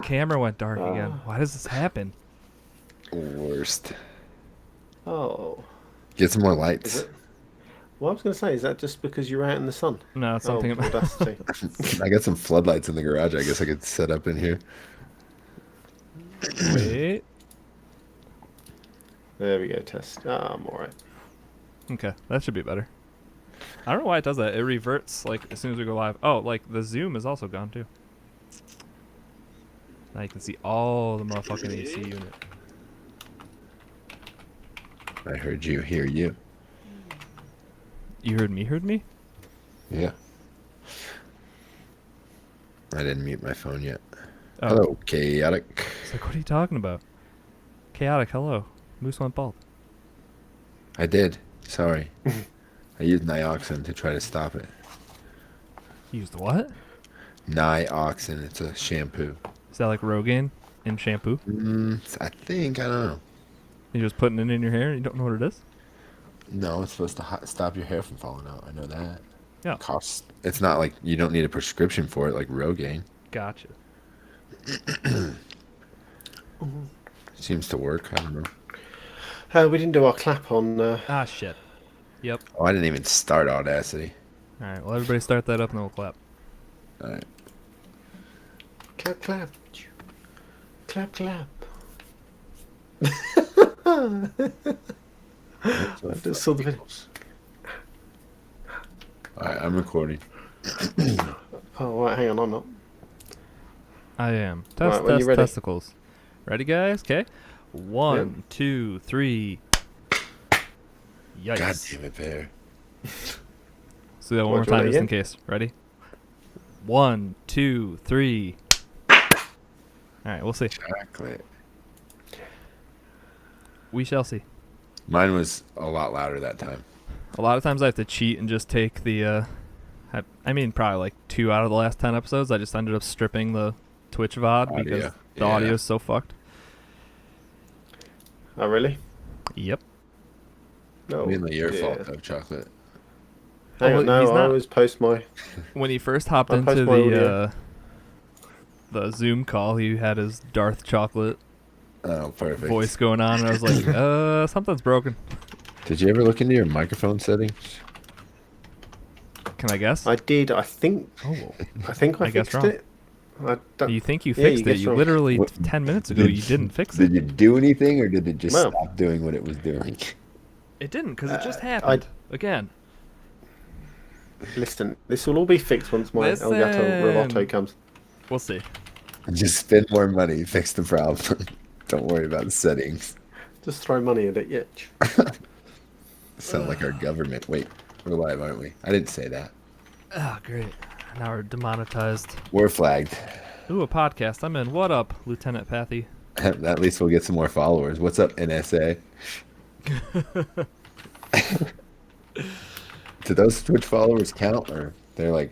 camera went dark again. Why does this happen? Worst. Oh. Get some more Is lights. it? Well, I was going to say, is that just because you're out in the sun? No, it's something about... Audacity. I got some floodlights in the garage. I guess I could set up in here. Wait. There we go, test. I'm alright. Okay, that should be better. I don't know why it does that. It reverts, like, as soon as we go live. Oh, like, the zoom is also gone, too. Now you can see all the motherfucking AC unit. I heard you. Hear you. You heard me? Heard me? Yeah. I didn't mute my phone yet. Oh. Hello, chaotic. It's like, what are you talking about? Chaotic, hello. Moose went bald. I did. Sorry. I used Nioxin to try to stop it. Used what? Nioxin. It's a shampoo. Is that like Rogaine in shampoo? I think. I don't know. You're just putting it in your hair and you don't know what it is? No, it's supposed to stop your hair from falling out. I know that. Yeah. Costs. It's not like you don't need a prescription for it like Rogaine. Gotcha. Seems to work. I don't know. We didn't do our clap on... Ah, shit. Yep. Oh, I didn't even start Audacity. Alright, well, everybody start that up and then we'll clap. Alright. Clap, clap. Clap, clap. I just saw the video. Alright, I'm recording. Oh, right, hang on, I'm not. I am. Right, Test, when you're ready. testicles. Ready, guys? Okay. 1, 2, 3. Yikes. God damn it, Bear. So that one What, more do you want time it just in again? case. Ready? 1, 2, 3. Alright, we'll see. Chocolate. We shall see. Mine was a lot louder that time. A lot of times I have to cheat and just take the, I mean, probably like 2 out of the last 10 episodes. I just ended up stripping the Twitch VOD because Audio. the audio is so fucked. Oh, really? Yep. No. Mainly your yeah. fault, though, Chocolate. Hang Oh, on, no, he's I not- always post my... When he first hopped I'll into post my audio. the Zoom call, he had his Darth Chocolate Oh, perfect. voice going on, and I was like, something's broken. Did you ever look into your microphone settings? Can I guess? I did, I think I I guess fixed wrong. it. I don't, You think you Yeah, fixed you it? guessed You wrong. literally What- 10 minutes ago Did you you- didn't fix Did it. you do anything, or did it just Well- stop doing what it was doing? It didn't because it just happened again. listen, this will all be fixed once my Listen. Elgato Roboto comes. We'll see. Just spend more money, fix the problem. Don't worry about the settings. Just throw money at it, yeah. Sound like our government. Wait, we're live, aren't we? I didn't say that. Ah, great. Now we're demonetized. We're flagged. Ooh, a podcast. I'm in. What up, Lieutenant Pathy? At least we'll get some more followers. What's up, NSA? Do those Twitch followers count, or they're like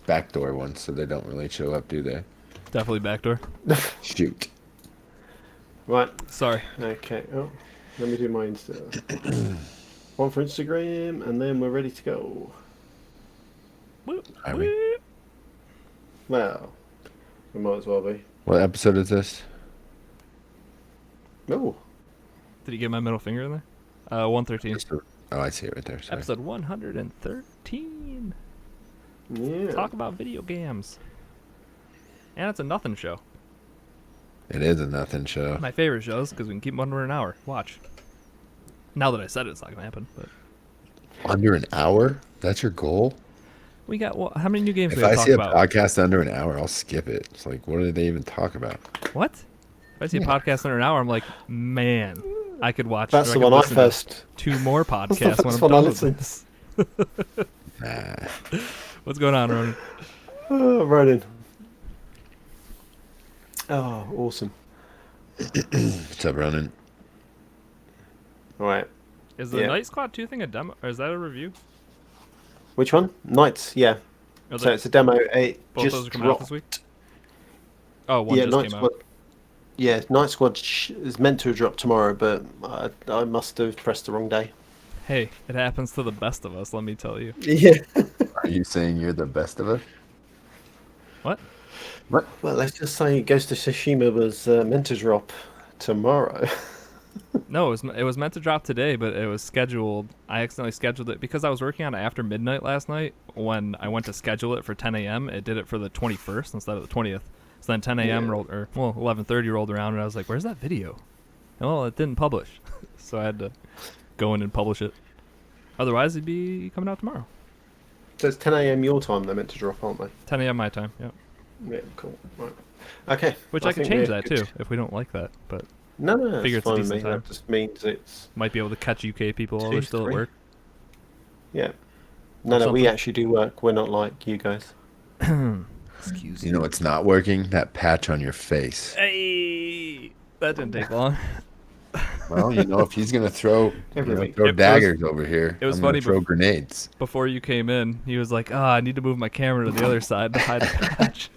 backdoor ones, so they don't really show up, do they? Definitely backdoor. Shoot. Right, Sorry. okay. Oh, let me do my Insta. One for Instagram, and then we're ready to go. Whoop, Are we? whoop. Well, we might as well be. What episode is this? Oh, Did you get my middle finger in there? 113. Oh, I see it right there. Sorry. Episode 113. yeah. Talk about video games. And it's a nothing show. It is a nothing show. My favorite shows because we can keep them under an hour. Watch. Now that I said it, it's not going to happen. But Under an hour? That's your goal? we got, well, how many new games If we got I to talk see a about? podcast under an hour, I'll skip it. It's like, what do they even talk about? What? If I see a podcast under an hour, I'm like, man, I could watch. That's I the could one I listen to first. 2 more That's podcasts the when first I'm one I done with listened. this. Nah. What's going on, Ronan? Oh, Ronan. Oh, awesome. What's up, Ronan? All right. Is the Yeah. Night Squad 2 thing a demo, or is that a review? Which one? Knights, yeah. Or So it's a demo. It both just those are coming out this week? Oh, one yeah, just Night came Squad. out. Yeah, Night Squad is meant to drop tomorrow, but I must have pressed the wrong day. Hey, it happens to the best of us, let me tell you. Yeah. Are you saying you're the best of us? What? What? Well, let's just say Ghost of Tsushima was meant to drop tomorrow. No, it was meant to drop today, but it was scheduled. I accidentally scheduled it because I was working on it after midnight last night. When I went to schedule it for 10 a.m., it did it for the 21st instead of the 20th. So then 10 a.m. Yeah. rolled, or well, 11:30 rolled around, and I was like, "Where's that video?" And, well, it didn't publish, so I had to go in and publish it. Otherwise, it'd be coming out tomorrow. So it's 10 a.m. your time they're meant to drop, aren't they? 10 a.m. my time. Yeah. Yeah, cool. Right. Okay. Which I can think change we're that good. too if we don't like that, but No, Figure it's it's a fine with decent me. time. That just means it's might be able to catch UK people while they're still at 2-3. work. yeah. No, we something. actually do work. We're not like you guys. Excuse You know what's not working? That patch on your face. Hey, that didn't take long. Well, if he's gonna throw Every week. throw It was- daggers over here, it was I'm gonna funny throw grenades. Before you came in, he was like, I need to move my camera to the other side to hide the patch.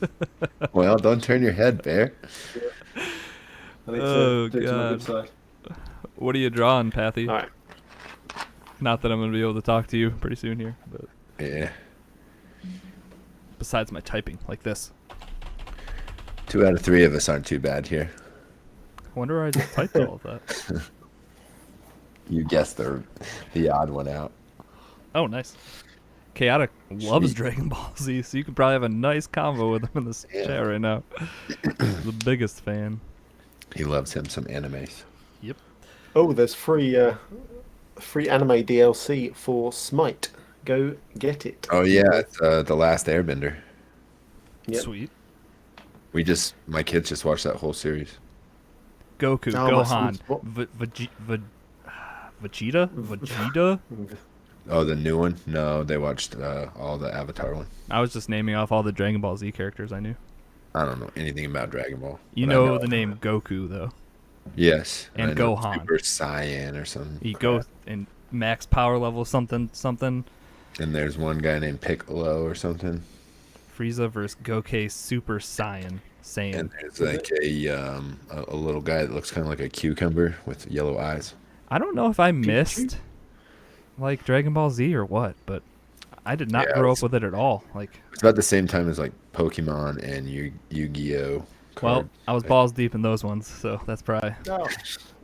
Well, don't turn your head, Bear. I need Oh, to do it to my good God. side. What are you drawing, Pathy? All right. Not that I'm going to be able to talk to you pretty soon here, but Yeah. besides my typing, like this. 2 out of 3 of us aren't too bad here. I wonder where I just typed all of that. You guessed the odd one out. Oh, nice. Chaotic loves Sweet. Dragon Ball Z, so you could probably have a nice convo with him in this Yeah. chat right now. The biggest fan. He loves him some animes. Yep. Oh, there's free anime DLC for Smite. Go get it. Oh yeah, it's the Last Airbender. Yep. Sweet. My kids just watched that whole series. Goku, Oh, my Gohan, son's what? Vegeta? Vegeta? Oh, the new one? No, they watched all the Avatar one. I was just naming off all the Dragon Ball Z characters I knew. I don't know anything about Dragon Ball. You but I know the name Goku, though. Yes. And I know Gohan. Super Saiyan or something. He goes in max power level something. And there's one guy named Piccolo or something. Frieza versus Gokay Super Saiyan. And there's like a little guy that looks kind of like a cucumber with yellow eyes. I don't know if I missed like Dragon Ball Z or what, but I did not Yeah, grow it's- up with it at all. Like, It's about the same time as like Pokemon and Yu-Gi-Oh. well, card. I was balls deep in those ones, so that's probably Oh,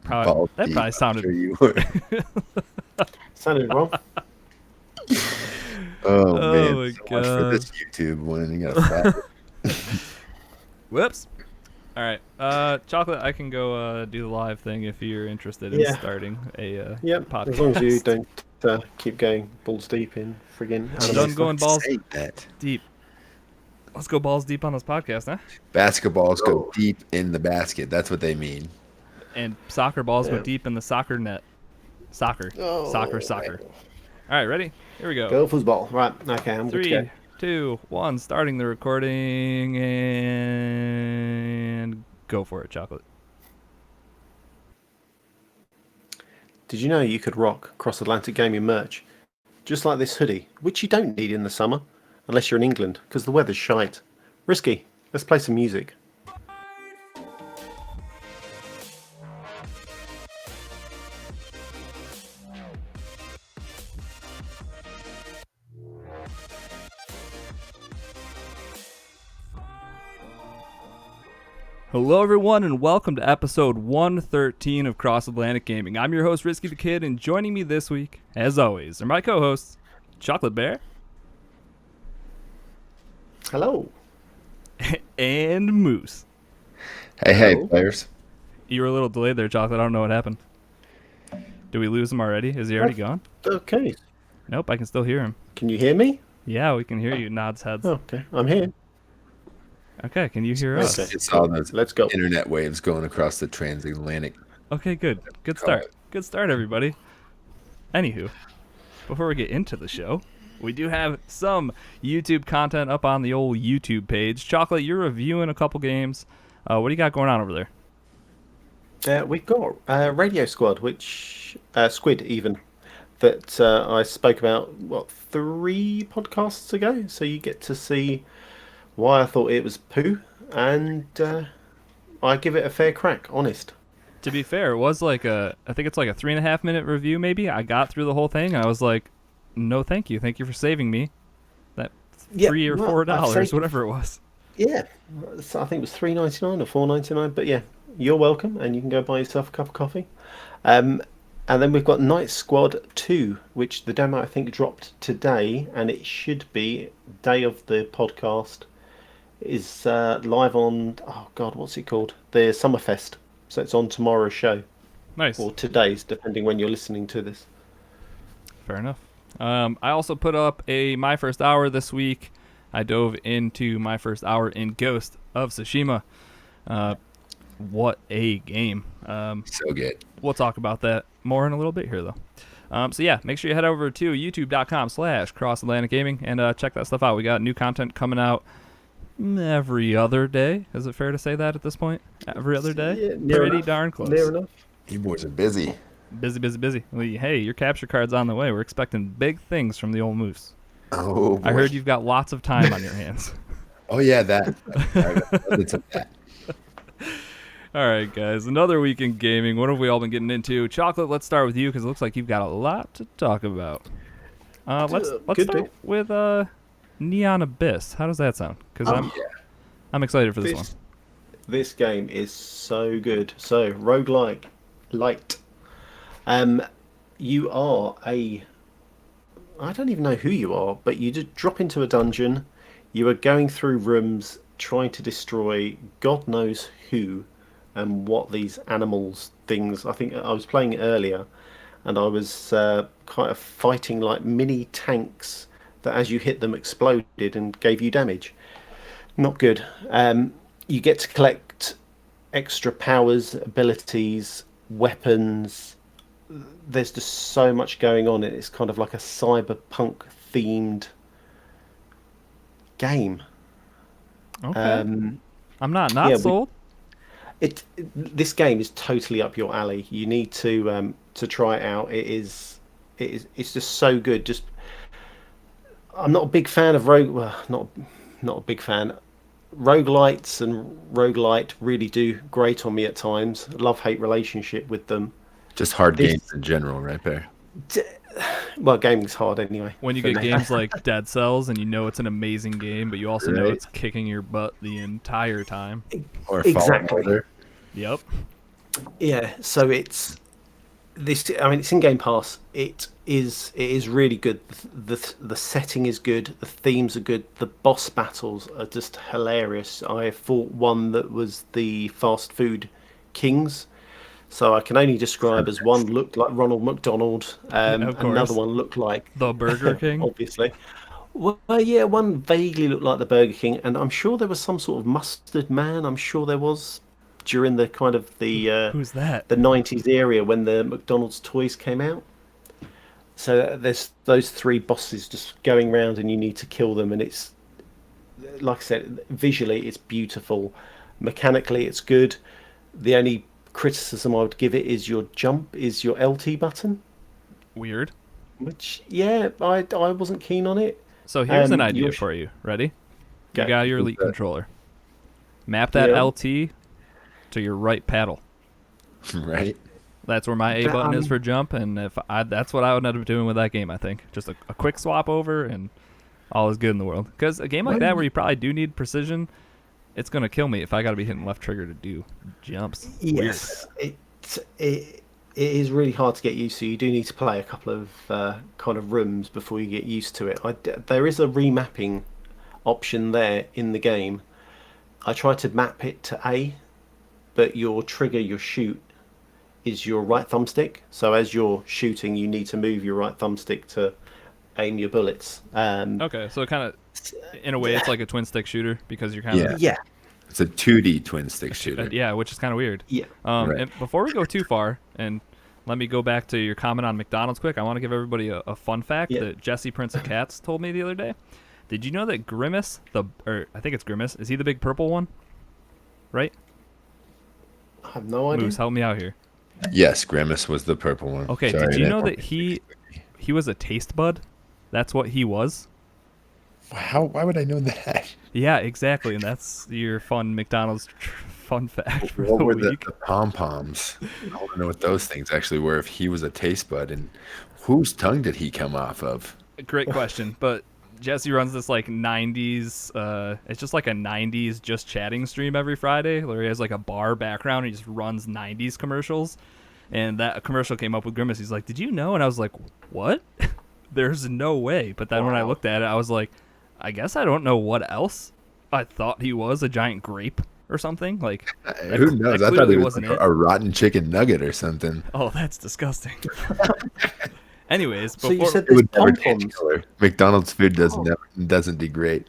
Balls that deep, probably I'm sounded. sure you were. sounded wrong. Oh, Oh man, my so much for this YouTube one. You got a fat. Whoops. All right, Chocolate. I can go do the live thing if you're interested in Yeah. starting a Yep. podcast. As long as you don't keep going balls deep in friggin' I'm anime done stuff. going balls Say that. deep. Let's go balls deep on this podcast, huh? Basketballs go deep in the basket. That's what they mean. And soccer balls go Yeah. deep in the soccer net. Soccer. Oh, Soccer. All right, ready? Here we go. Go football. Right. Okay, I'm good to 3, go. 2, 1. Starting the recording and go for it, Chocolate. Did you know you could rock cross-Atlantic gaming merch? Just like this hoodie, which you don't need in the summer, unless you're in England, because the weather's shite. Risky. Let's play some music. Hello, everyone, and welcome to episode 113 of Cross Atlantic Gaming. I'm your host, Risky the Kid, and joining me this week, as always, are my co-hosts, Chocolate Bear Hello. and Moose. Hey, Hello. players. You were a little delayed there, Chocolate. I don't know what happened. Did we lose him already? Is he already gone? Okay. Nope, I can still hear him. Can you hear me? Yeah, we can hear you. Nods heads. Okay, I'm here. Okay, can you hear us? Okay. It's all those Let's go. internet waves going across the transatlantic. Okay, good. Good start. Good start, everybody. Anywho, before we get into the show, we do have some YouTube content up on the old YouTube page. Chocolate, you're reviewing a couple games. What do you got going on over there? We've got Radio Squad, which Squid even that I spoke about 3 podcasts ago. So you get to see why I thought it was poo, and I give it a fair crack. Honest. To be fair, it was like I think it's like a 3.5 minute review maybe. I got through the whole thing and I was like, no thank you. Thank you for saving me that $3 or well, I'd $4, say- whatever it was. Yeah, so I think it was $3.99 or $4.99. But yeah, you're welcome, and you can go buy yourself a cup of coffee. Um, and then we've got Night Squad 2, which the demo I think dropped today, and it should be day of the podcast is live on. Oh God, what's it called? The Summerfest. So it's on tomorrow's show Nice. or today's, depending when you're listening to this. Fair enough. I also put up my first hour this week. I dove into my first hour in Ghost of Tsushima. What a game. So good. We'll talk about that more in a little bit here, though. So yeah, make sure you head over to youtube.com/Cross Atlantic Gaming and check that stuff out. We got new content coming out every other day. Is it fair to say that at this point? Every other day? Yeah, Pretty darn close. Near enough. You boys are busy. Busy, busy, busy. Hey, your capture card's on the way. We're expecting big things from the old Moose. Oh, boy. I heard you've got lots of time on your hands. Oh, yeah, that. It's that. All right, guys. Another week in gaming. What have we all been getting into? Chocolate, let's start with you because it looks like you've got a lot to talk about. Let's start with Neon Abyss. How does that sound? Because I'm excited for this one. This game is so good. So, roguelike light. You are I don't even know who you are, but you just drop into a dungeon. You are going through rooms trying to destroy God knows who and what these animals, things. I think I was playing it earlier, and I was kind of fighting like mini tanks that, as you hit them, exploded and gave you damage. Not good. You get to collect extra powers, abilities, weapons. There's just so much going on. It's kind of like a cyberpunk themed game. Okay. I'm not sold. This game is totally up your alley. You need to try it out. It's just so good. Just I'm not a big fan of not a big fan. Roguelites and roguelite really do grate on me at times. Love-hate relationship with them. Just hard games in general, right there. Well, gaming's hard anyway. When you get games like Dead Cells and you know it's an amazing game, but you also know it's kicking your butt the entire time. Or exactly. Yep. Yeah. So it's this. I mean, it's in Game Pass. It is really good. The setting is good. The themes are good. The boss battles are just hilarious. I fought one that was the fast food kings. So I can only describe as one looked like Ronald McDonald, another one looked like the Burger King, obviously. Well, yeah, one vaguely looked like the Burger King, and I'm sure there was some sort of mustard man. I'm sure there was during the kind of the who's that? The 90s era when the McDonald's toys came out. So there's those three bosses just going around, and you need to kill them. And it's like I said, visually it's beautiful, mechanically it's good. The only criticism I would give it is your jump is your LT button. Weird. Which, yeah, I wasn't keen on it. So here's an idea for you. Ready? You got your Elite controller. Map that LT to your right paddle. Right. That's where my A button is for jump, and that's what I would end up doing with that game, I think. Just a quick swap over, and all is good in the world. Because a game like that where you probably do need precision, it's going to kill me if I got to be hitting left trigger to do jumps. Yes. It is really hard to get used to. You do need to play a couple of kind of rooms before you get used to it. There is a remapping option there in the game. I tried to map it to A, but your trigger, your shoot, is your right thumbstick. So as you're shooting, you need to move your right thumbstick to aim your bullets. Okay, so it kind of, in a way, it's like a twin stick shooter because you're kind of It's a 2D twin stick shooter. Yeah, which is kind of weird. Yeah. And before we go too far, and let me go back to your comment on McDonald's quick, I want to give everybody a fun fact that Jesse Prince of Cats told me the other day. Did you know that Grimace, I think it's Grimace, is he the big purple one? Right? I have no idea. Moose, help me out here. Yes, Grimace was the purple one. Okay, did you know that he was a taste bud? That's what he was? Why would I know that? Yeah, exactly, and that's your fun McDonald's fun fact for what the were week. the pom-poms? I want to know what those things actually were, if he was a taste bud, and whose tongue did he come off of? Great question, but Jesse runs this like 90s. It's just like a 90s just chatting stream every Friday, where he has like a bar background. And he just runs 90s commercials, and that commercial came up with Grimace. He's like, "Did you know?" And I was like, "What?" There's no way. But then when I looked at it, I was like, I guess I don't know what else. I thought he was a giant grape or something. Like, who knows? I thought he was like a rotten chicken nugget or something. Oh, that's disgusting. Anyways, so you said it would never pom-poms. McDonald's food doesn't degrade.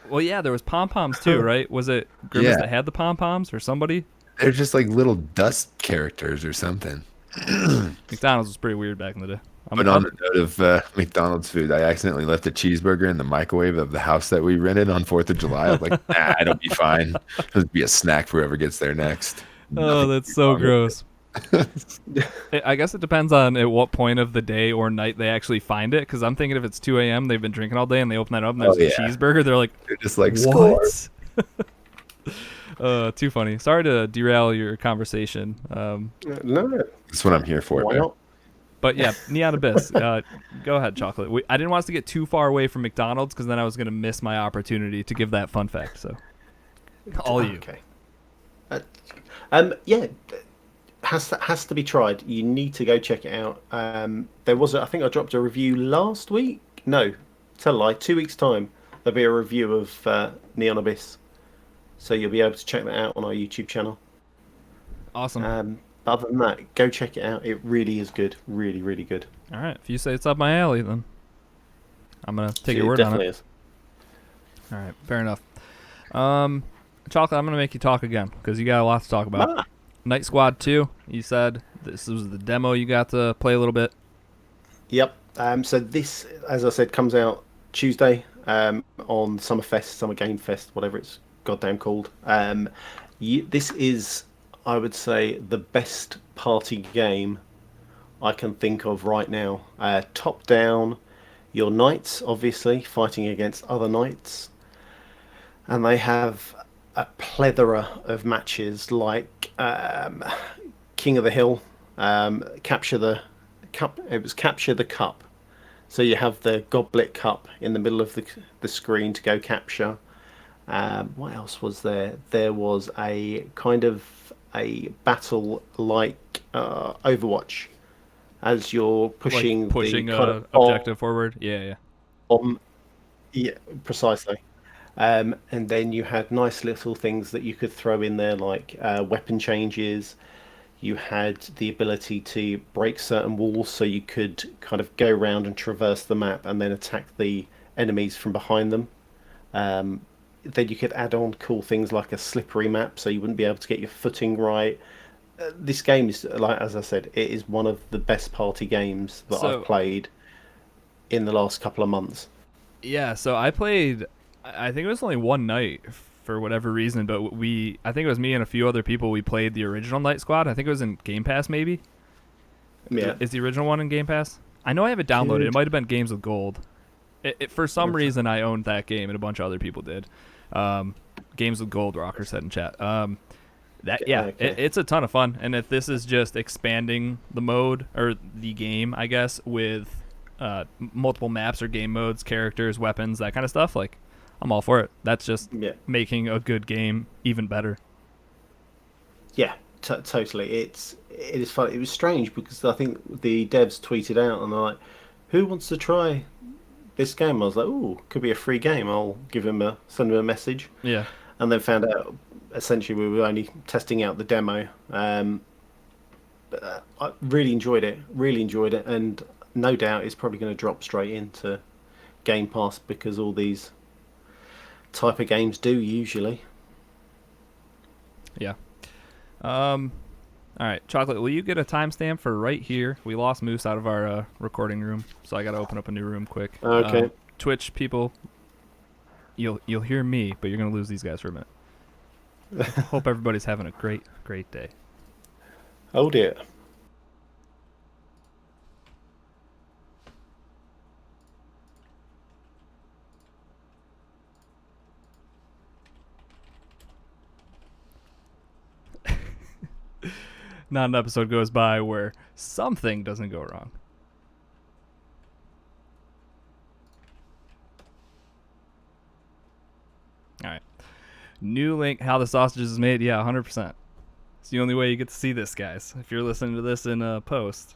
Well, yeah, there was pom-poms too, right? Was it Grimace that had the pom-poms or somebody? They're just like little dust characters or something. McDonald's was pretty weird back in the day. But on the note of McDonald's food, I accidentally left a cheeseburger in the microwave of the house that we rented on 4th of July. I was like, nah, it'll be fine. It'll be a snack for whoever gets there next. Oh, that's so gross. I guess it depends on at what point of the day or night they actually find it. Because I'm thinking if it's 2 a.m., they've been drinking all day, and they open that up and there's a cheeseburger, they're just like, what? Too funny. Sorry to derail your conversation. No, that's what I'm here for. Why not? But yeah, Neon Abyss. Go ahead, Chocolate. I didn't want us to get too far away from McDonald's because then I was going to miss my opportunity to give that fun fact. So, all you. Okay. Yeah, has to be tried. You need to go check it out. There was, I think I dropped a review last week. No, tell a lie. 2 weeks time, there'll be a review of Neon Abyss. So you'll be able to check that out on our YouTube channel. Awesome. Other than that, go check it out. It really is good. Really, really good. All right. If you say it's up my alley, then I'm going to take your word on it. Is. All right. Fair enough. Chocolate, I'm going to make you talk again because you got a lot to talk about. Night Squad 2, you said this was the demo you got to play a little bit. Yep. So this, as I said, comes out Tuesday on Summer Game Fest, whatever it's goddamn called. This is, I would say, the best party game I can think of right now. Top down, your knights, obviously, fighting against other knights. And they have a plethora of matches like King of the Hill, Capture the Cup. It was Capture the Cup. So you have the Goblet Cup in the middle of the screen to go capture. What else was there? There was a kind of a battle like Overwatch, as you're pushing the objective forward. Yeah. Yeah, precisely. And then you had nice little things that you could throw in there, like weapon changes. You had the ability to break certain walls, so you could kind of go around and traverse the map and then attack the enemies from behind them. Then you could add on cool things like a slippery map, so you wouldn't be able to get your footing right. This game is, like as I said, it is one of the best party games that I've played in the last couple of months. Yeah, so I played, I think it was only one night for whatever reason, but I think it was me and a few other people, we played the original Night Squad. I think it was in Game Pass, maybe? Yeah. Is the original one in Game Pass? I know I have it downloaded. It might have been Games with Gold. For some reason, I owned that game, and a bunch of other people did. Games with Gold, Rocker said in chat. It's a ton of fun. And if this is just expanding the mode, or the game, I guess, with multiple maps or game modes, characters, weapons, that kind of stuff, like, I'm all for it. That's just making a good game even better. Yeah, totally. It is fun. It was strange because I think the devs tweeted out and they're like, "Who wants to try this game?" I was like, "Ooh, could be a free game. I'll send him a message." Yeah. And then found out essentially we were only testing out the demo. But I really enjoyed it. And no doubt it's probably going to drop straight into Game Pass because all these type of games do usually. Yeah. All right, Chocolate, will you get a timestamp for right here? We lost Moose out of our recording room, so I got to open up a new room quick. Okay. Twitch people, you'll hear me, but you're going to lose these guys for a minute. Hope everybody's having a great day. Oh dear. Not an episode goes by where something doesn't go wrong. All right. New link, how the sausage is made. Yeah, 100%. It's the only way you get to see this, guys. If you're listening to this in a post,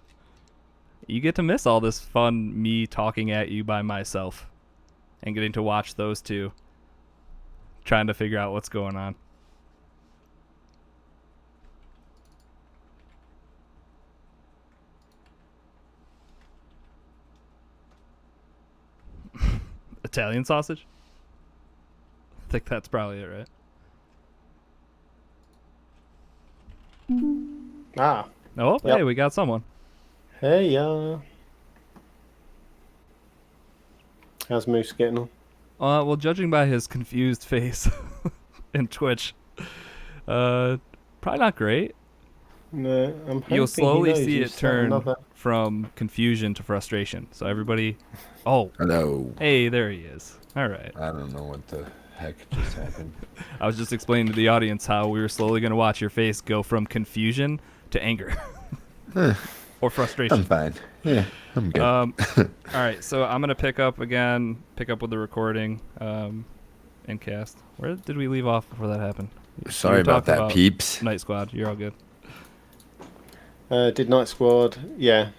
you get to miss all this fun me talking at you by myself and getting to watch those two trying to figure out what's going on. Italian sausage? I think that's probably it, right? Ah. Oh, Yep. hey, we got someone. Hey, how's Moose getting on? Well, judging by his confused face in Twitch, probably not great. No, I'm hoping You'll slowly he knows see you it set turn another... from confusion to frustration. So everybody, oh, Hello. hey, there he is. All right. I don't know what the heck just happened. I was just explaining to the audience how we were slowly going to watch your face go from confusion to anger or frustration. I'm fine. Yeah, I'm good. All right, so I'm gonna pick up with the recording, and cast. Where did we leave off before that happened? Sorry were about talking that, peeps. Night Squad. You're all good. Did Night Squad, yeah.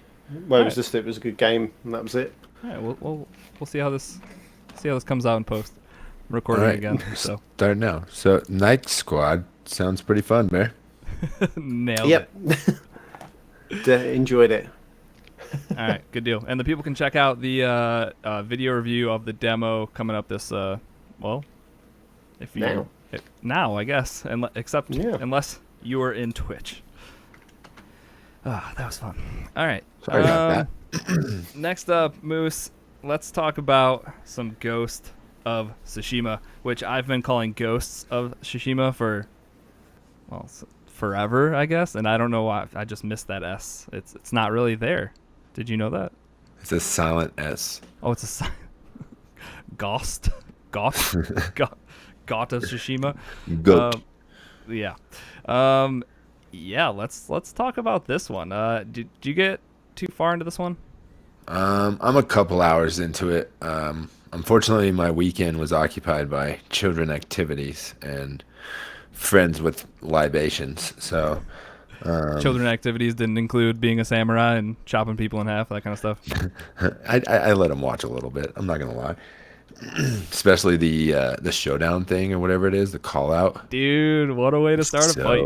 Well, it was Alright. just, it was a good game, and that was it. All right, we'll see how this comes out in post. I'm recording All right, again, so Start now. So, Night Squad sounds pretty fun, Bear. nailed Yep. it. Enjoyed it. All right, good deal. And the people can check out the video review of the demo coming up this if you now I guess, unless you are in Twitch. Ah, that was fun. All right. Sorry about that. Next up, Moose, let's talk about some Ghost of Tsushima, which I've been calling Ghosts of Tsushima for, forever, I guess. And I don't know why. I just missed that S. It's not really there. Did you know that? It's a silent S. Oh, it's a Ghost? Goth of Tsushima? Goat. Yeah. Yeah, let's talk about this one. Did you get too far into this one? I'm a couple hours into it. Unfortunately, my weekend was occupied by children activities and friends with libations. So, Children activities didn't include being a samurai and chopping people in half, that kind of stuff. I let them watch a little bit. I'm not gonna lie. Especially the showdown thing or whatever it is, the call out. Dude, what a way to start a fight.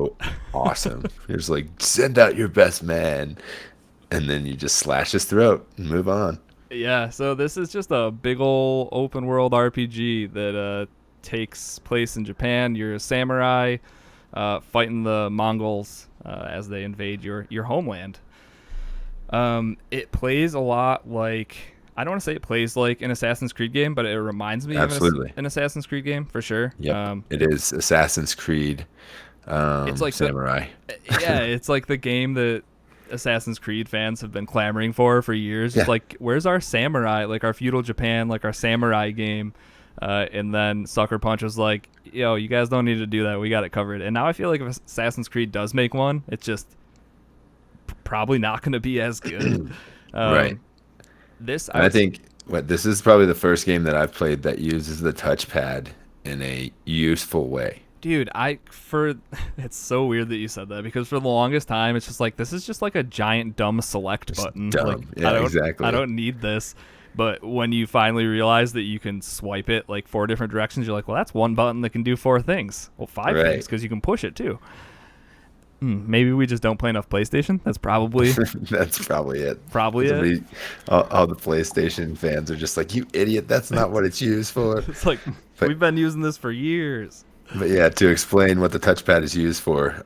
Awesome. You're just like, send out your best man. And then you just slash his throat and move on. Yeah, so this is just a big ol' open world RPG that takes place in Japan. You're a samurai fighting the Mongols as they invade your homeland. It plays a lot like, I don't want to say it plays like an Assassin's Creed game, but it reminds me of an Assassin's Creed game for sure. Yep. It is Assassin's Creed it's like Samurai. It's like the game that Assassin's Creed fans have been clamoring for years. It's like, where's our samurai, like our feudal Japan, like our samurai game? And then Sucker Punch was like, yo, you guys don't need to do that. We got it covered. And now I feel like if Assassin's Creed does make one, it's just probably not going to be as good. Right. I think this is probably the first game that I've played that uses the touchpad in a useful way. Dude, it's so weird that you said that, because for the longest time it's just like, this is just like a giant dumb select button. Dumb. Like, Yeah, exactly. I don't need this. But when you finally realize that you can swipe it like 4 different directions, you're like, well, that's one button that can do 4 things. Well, 5 things, because you can push it too. Maybe we just don't play enough PlayStation. That's probably it. Probably it. All the PlayStation fans are just like, you idiot, that's not what it's used for. It's like, we've been using this for years. But yeah, to explain what the touchpad is used for,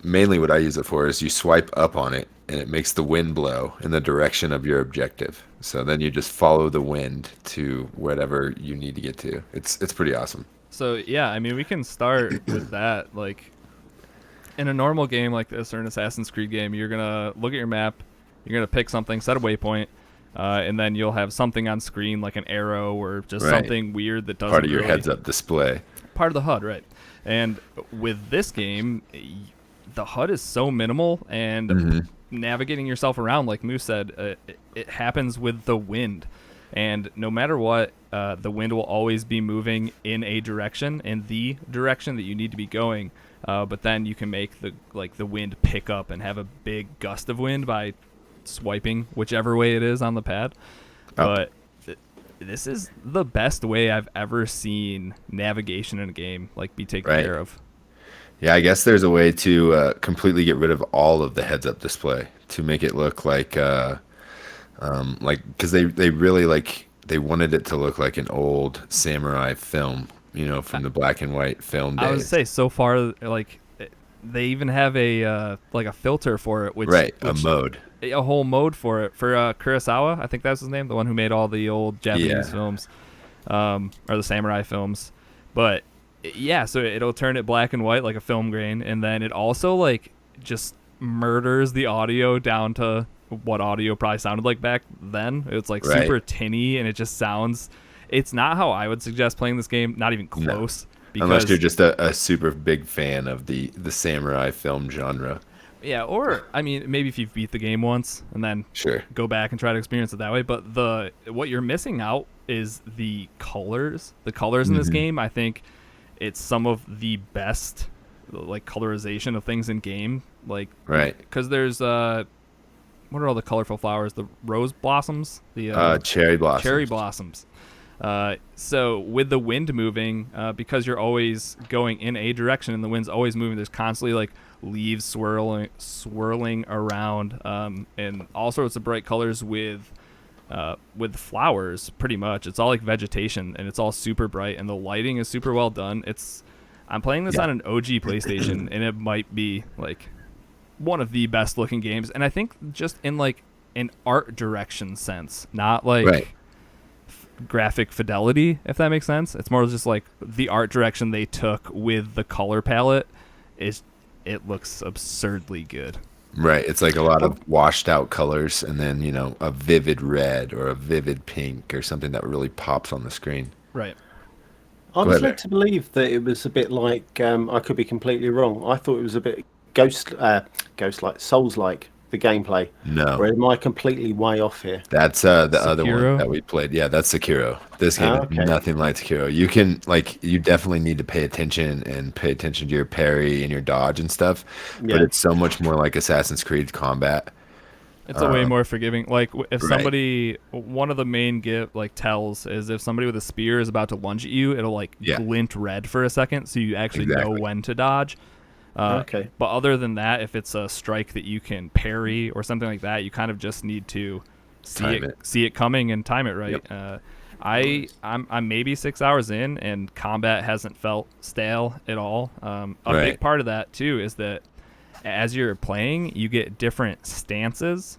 mainly what I use it for is you swipe up on it and it makes the wind blow in the direction of your objective. So then you just follow the wind to whatever you need to get to. It's pretty awesome. So yeah, I mean, we can start with that. Like, in a normal game like this, or an Assassin's Creed game, you're gonna look at your map, you're gonna pick something, set a waypoint, and then you'll have something on screen like an arrow or just something weird that doesn't part of your heads-up display. Part of the HUD, right? And with this game, the HUD is so minimal, and navigating yourself around, like Moose said, it happens with the wind. and no matter what, the wind will always be moving in a direction, in the direction that you need to be going. But then you can make the wind pick up and have a big gust of wind by swiping whichever way it is on the pad. But this is the best way I've ever seen navigation in a game be taken care of. Yeah, I guess there's a way to completely get rid of all of the heads-up display to make it look because they really they wanted it to look like an old samurai film, from the black and white film days. I would say so far, they even have a filter for it, which a mode, a whole mode for it for Kurosawa. I think that's his name, the one who made all the old Japanese films, or the samurai films. But yeah, so it'll turn it black and white like a film grain, and then it also just murders the audio down to what audio probably sounded like back then. It's super tinny, and it just sounds. It's not how I would suggest playing this game. Not even close. No. Unless you're just a super big fan of the samurai film genre. Yeah, or I mean, maybe if you've beat the game once and then go back and try to experience it that way. But what you're missing out is the colors. The colors in this game, I think, it's some of the best colorization of things in game. Because there's what are all the colorful flowers? The rose blossoms, the cherry blossoms. Cherry blossoms. So with the wind moving, because you're always going in a direction and the wind's always moving, there's constantly leaves swirling around, and all sorts of bright colors with flowers. Pretty much, it's all vegetation, and it's all super bright, and the lighting is super well done. I'm playing this on an OG PlayStation, and it might be one of the best looking games, and I think just in an art direction sense, not graphic fidelity, if that makes sense. It's more just the art direction they took with the color palette it looks absurdly good. Right, it's a lot of washed out colors, and then a vivid red or a vivid pink or something that really pops on the screen. Right. I was led to believe that it was a bit I could be completely wrong. I thought it was a bit ghost-like, Souls-like, the gameplay. No. Or am I completely way off here? That's the other one that we played. Yeah, that's Sekiro. This game is nothing like Sekiro. You can you definitely need to pay attention to your parry and your dodge and stuff. Yeah. But it's so much more like Assassin's Creed combat. It's a way more forgiving. If somebody, one of the main tells is if somebody with a spear is about to lunge at you, it'll glint red for a second, so you actually know when to dodge. But other than that, if it's a strike that you can parry or something like that, you kind of just need to see it coming and time it right. Yep. I'm maybe 6 hours in, and combat hasn't felt stale at all. Big part of that too is that as you're playing, you get different stances.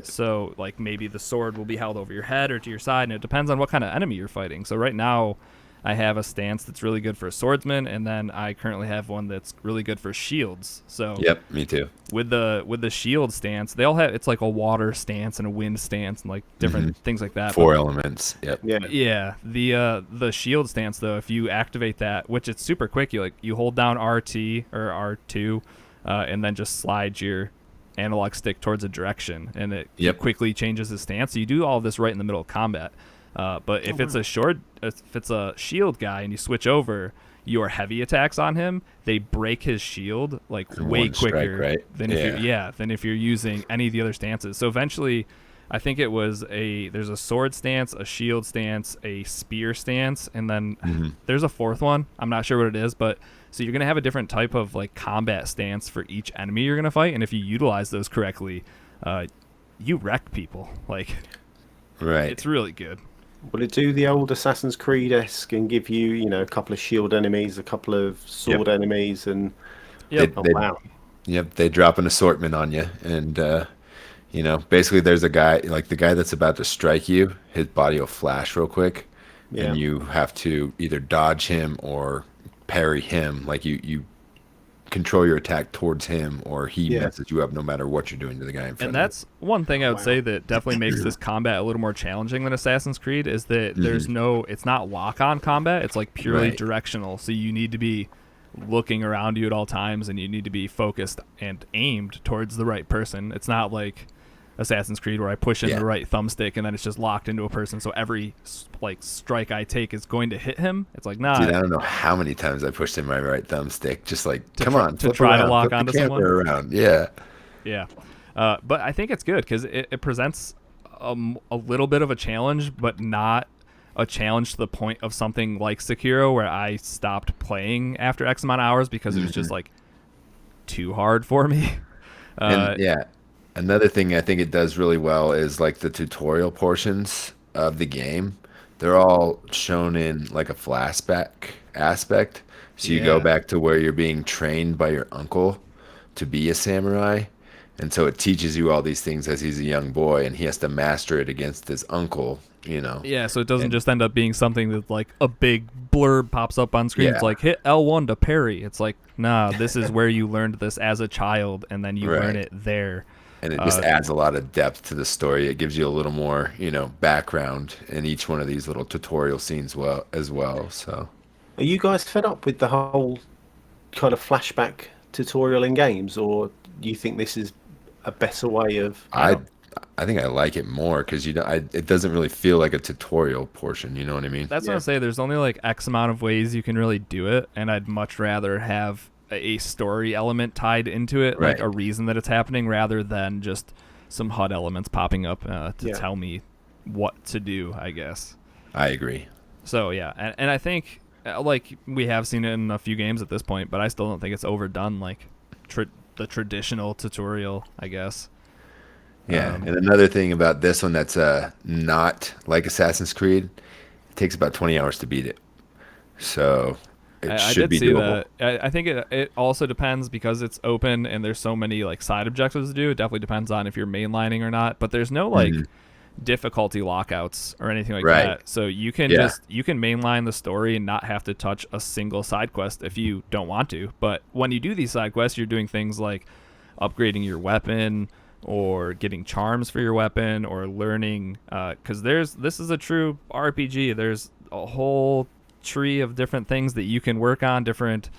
So maybe the sword will be held over your head or to your side, and it depends on what kind of enemy you're fighting. So right now, I have a stance that's really good for a swordsman, and then I currently have one that's really good for shields. So me too. With the shield stance, they all have it's a water stance and a wind stance and different things like that. 4 elements. Yep. Yeah. The shield stance though, if you activate that, which it's super quick, you hold down RT or R2, and then just slide your analog stick towards a direction, and it quickly changes the stance. So you do all of this right in the middle of combat. But if it's a shield guy and you switch over, your heavy attacks on him, they break his shield way quicker than if you're using any of the other stances. So eventually, I think it was there's a sword stance, a shield stance, a spear stance, and then there's a fourth one. I'm not sure what it is, but so you're gonna have a different type of combat stance for each enemy you're gonna fight, and if you utilize those correctly, you wreck people. It's really good. Will it do the old Assassin's Creed-esque and give you, a couple of shield enemies, a couple of sword enemies, and wow. Yep, they drop an assortment on you, and basically there's a guy the guy that's about to strike you, his body will flash real quick, and you have to either dodge him or parry him. You control your attack towards him, or he messes you up no matter what you're doing to the guy in front of you. And that's one thing I would say that definitely makes this combat a little more challenging than Assassin's Creed is that it's not lock-on combat, it's purely directional, so you need to be looking around you at all times, and you need to be focused and aimed towards the right person. It's not Assassin's Creed where I push in the right thumbstick and then it's just locked into a person, so every like strike I take is going to hit him. It's like, nah. Dude, I don't know how many times I pushed in my right thumbstick, just like, come on, to try to lock flip onto the camera someone. around. Yeah. Yeah. But I think it's good because it presents a little bit of a challenge, but not a challenge to the point of something like Sekiro where I stopped playing after X amount of hours because it was just like too hard for me. And another thing I think it does really well is like the tutorial portions of the game. They're all shown in like a flashback aspect. So you go back to where you're being trained by your uncle to be a samurai. And so it teaches you all these things as he's a young boy, and he has to master it against his uncle, you know. Yeah, so it doesn't just end up being something that like a big blurb pops up on screen. It's like hit L1 to parry. It's like, nah, this is where you learned this as a child, and then you learn it there. And it just adds a lot of depth to the story. It gives you a little more, you know, background in each one of these little tutorial scenes as well. So, are you guys fed up with the whole kind of flashback tutorial in games, or do you think this is a better way of? I think I like it more because it doesn't really feel like a tutorial portion. You know what I mean? That's what I say. There's only like X amount of ways you can really do it, and I'd much rather have a story element tied into it, like a reason that it's happening, rather than just some HUD elements popping up to tell me what to do, I guess. I agree. So yeah, and I think like we have seen it in a few games at this point, but I still don't think it's overdone like the traditional tutorial, I guess. Yeah, and another thing about this one that's not like Assassin's Creed, it takes about 20 hours to beat it. So it should be doable. That. I think it also depends because it's open and there's so many like side objectives to do. It definitely depends on if you're mainlining or not. But there's no like difficulty lockouts or anything like that. So you can you can mainline the story and not have to touch a single side quest if you don't want to. But when you do these side quests, you're doing things like upgrading your weapon or getting charms for your weapon or learning because this is a true RPG. There's a whole tree of different things that you can work on. Different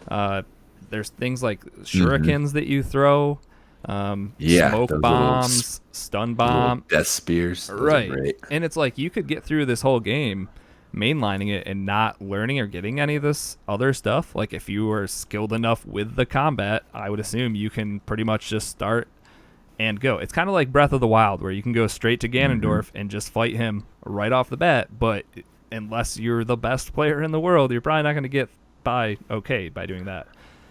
there's things like shurikens that you throw, smoke bombs, stun bomb, death spears, right? And it's like you could get through this whole game mainlining it and not learning or getting any of this other stuff. Like if you were skilled enough with the combat, I would assume you can pretty much just start and go. It's kind of like Breath of the Wild where you can go straight to Ganondorf and just fight him right off the bat, but unless you're the best player in the world, you're probably not going to get by doing that.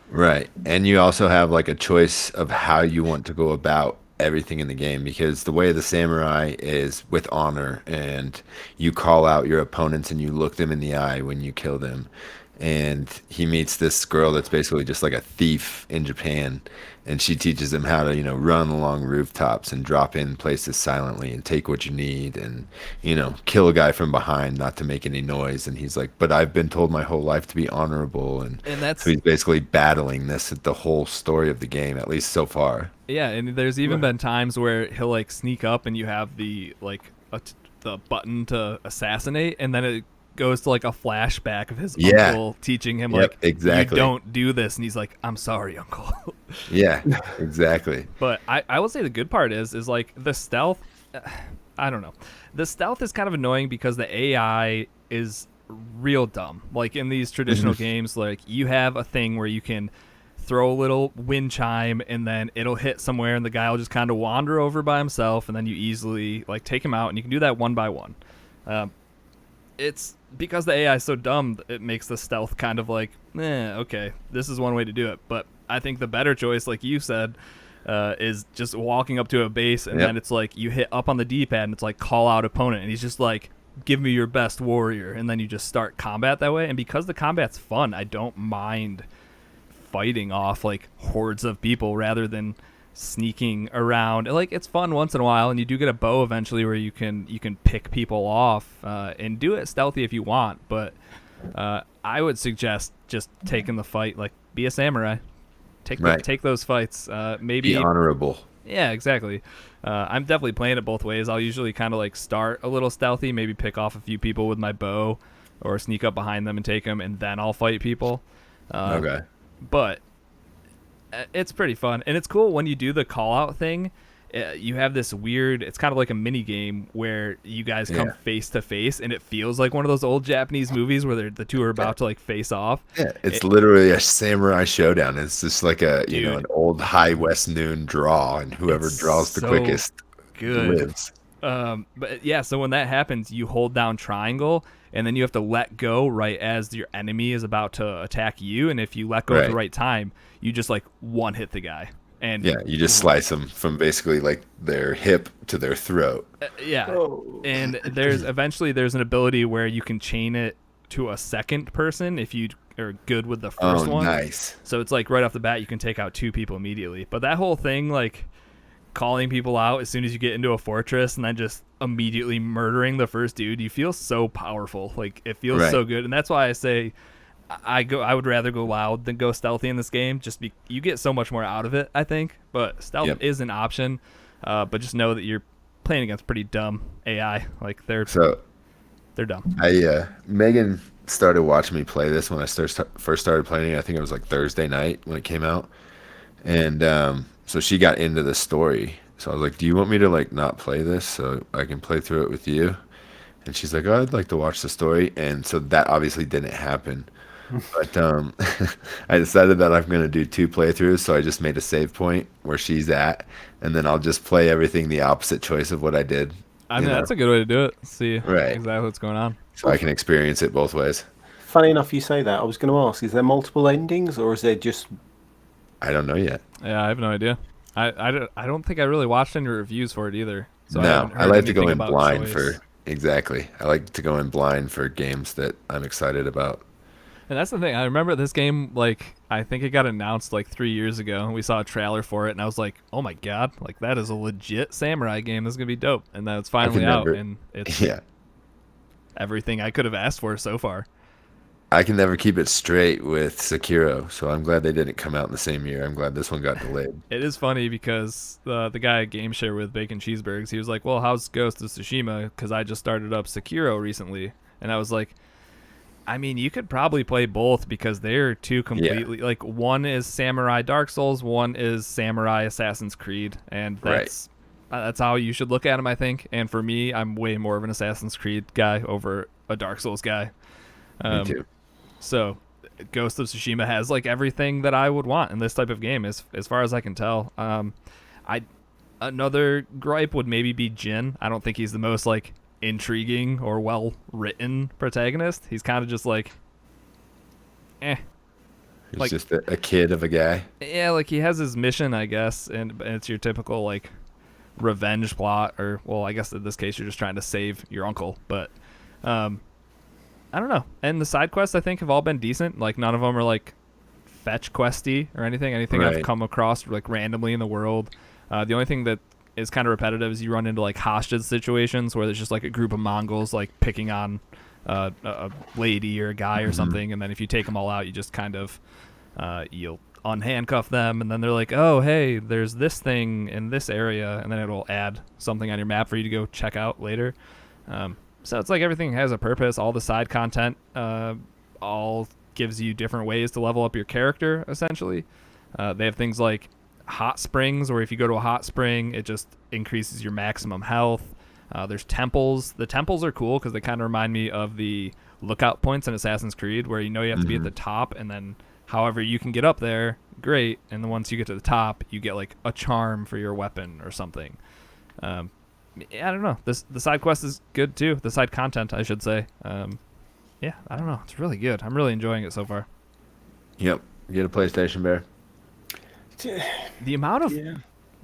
Right. And you also have like a choice of how you want to go about everything in the game, because the way of the samurai is with honor, and you call out your opponents and you look them in the eye when you kill them. And he meets this girl that's basically just like a thief in Japan, and she teaches him how to, you know, run along rooftops and drop in places silently and take what you need and, you know, kill a guy from behind not to make any noise. And he's like, but I've been told my whole life to be honorable. And that's, so he's basically battling this at the whole story of the game, at least so far. Yeah, and there's even been times where he'll like sneak up and you have the like the button to assassinate, and then it goes to like a flashback of his uncle teaching him like, exactly, you don't do this, and he's like, I'm sorry, uncle. Yeah, exactly. But I will say the good part is like the stealth. I don't know, the stealth is kind of annoying because the AI is real dumb. Like in these traditional games, like you have a thing where you can throw a little wind chime and then it'll hit somewhere and the guy will just kind of wander over by himself, and then you easily like take him out, and you can do that one by one. It's because the AI is so dumb, it makes the stealth kind of like, okay, this is one way to do it. But I think the better choice, like you said, is just walking up to a base, and then it's like you hit up on the D-pad and it's like call out opponent, and he's just like, give me your best warrior, and then you just start combat that way. And because the combat's fun, I don't mind fighting off like hordes of people rather than sneaking around. Like it's fun once in a while, and you do get a bow eventually where you can pick people off and do it stealthy if you want. But I would suggest just taking the fight, like be a samurai, take those fights. Maybe be honorable. Yeah, exactly. I'm definitely playing it both ways. I'll usually kind of like start a little stealthy, maybe pick off a few people with my bow, or sneak up behind them and take them, and then I'll fight people. Okay. But it's pretty fun, and it's cool when you do the call out thing you have this weird, it's kind of like a mini game where you guys come Yeah. face to face, and it feels like one of those old Japanese movies where the two are about to like face off. Yeah, it's literally a samurai showdown. It's just like Dude, an old high West noon draw, and whoever it's draws the so quickest good. lives. But yeah, so when that happens, you hold down triangle, and then you have to let go right as your enemy is about to attack you. And if you let go at the Right. right time, you just like one hit the guy. And Yeah, you just slice them from basically like their hip to their throat. yeah, Oh. and there's an ability where you can chain it to a second person if you are good with the first Oh, one. nice. So it's like right off the bat you can take out two people immediately. But that whole thing, like calling people out as soon as you get into a fortress and then just immediately murdering the first dude, you feel so powerful. Like it feels Right. so good, and that's why I say I would rather go loud than go stealthy in this game. You get so much more out of it, I think. But stealth Yep. is an option. But just know that you're playing against pretty dumb AI. Like they're So dumb. Megan started watching me play this when I first started playing it. I think it was like Thursday night when it came out, and so she got into the story. So I was like, "Do you want me to like not play this so I can play through it with you?" And she's like, "Oh, I'd like to watch the story." And so that obviously didn't happen. But I decided that I'm going to do 2 playthroughs, so I just made a save point where she's at, and then I'll just play everything the opposite choice of what I did. I you mean, know? that's a good way to do it. See Right. exactly what's going on. So I can experience it both ways. Funny enough, you say that. I was going to ask: is there multiple endings, or is there just? I don't know yet. Yeah, I have no idea. I don't think I really watched any reviews for it either. So No, haven't I heard like to go anything in about blind choice. for exactly. I like to go in blind for games that I'm excited about. And that's the thing. I remember this game, like, I think it got announced like 3 years ago. And we saw a trailer for it, and I was like, oh my god, like, that is a legit samurai game. This is going to be dope. And then it's finally out, never- and it's Yeah, everything I could have asked for so far. I can never keep it straight with Sekiro, so I'm glad they didn't come out in the same year. I'm glad this one got delayed. It is funny because the guy at Game Share with Bacon Cheeseburgers, he was like, well, how's Ghost of Tsushima? Because I just started up Sekiro recently. And I was like, I mean, you could probably play both because they're two completely like one is Samurai Dark Souls, one is Samurai Assassin's Creed, and that's how you should look at them, I think. And for me, I'm way more of an Assassin's Creed guy over a Dark Souls guy. Me too. So, Ghost of Tsushima has like everything that I would want in this type of game, as far as I can tell. Another gripe would maybe be Jin. I don't think he's the most like intriguing or well written protagonist. He's kind of just like He's like- just a kid of a guy. yeah, like he has his mission, I guess, and it's your typical like revenge plot, or well, I guess in this case you're just trying to save your uncle. But I don't know. And the side quests I think have all been decent. Like none of them are like fetch questy or anything. Anything I've Right. come across like randomly in the world. The only thing that is kind of repetitive is you run into like hostage situations where there's just like a group of Mongols like picking on a lady or a guy or something, and then if you take them all out, you just kind of you'll unhandcuff them, and then they're like, oh hey, there's this thing in this area, and then it'll add something on your map for you to go check out later. So it's like everything has a purpose. All the side content all gives you different ways to level up your character, essentially. They have things like hot springs, where if you go to a hot spring, it just increases your maximum health. There's temples. The temples are cool because they kind of remind me of the lookout points in Assassin's Creed, where you know you have to be at the top, and then however you can get up there, great. And then once you get to the top, you get like a charm for your weapon or something. I don't know. The side quest is good too. The side content, I should say. Yeah, I don't know. It's really good. I'm really enjoying it so far. Yep. Get a PlayStation, Bear. The amount of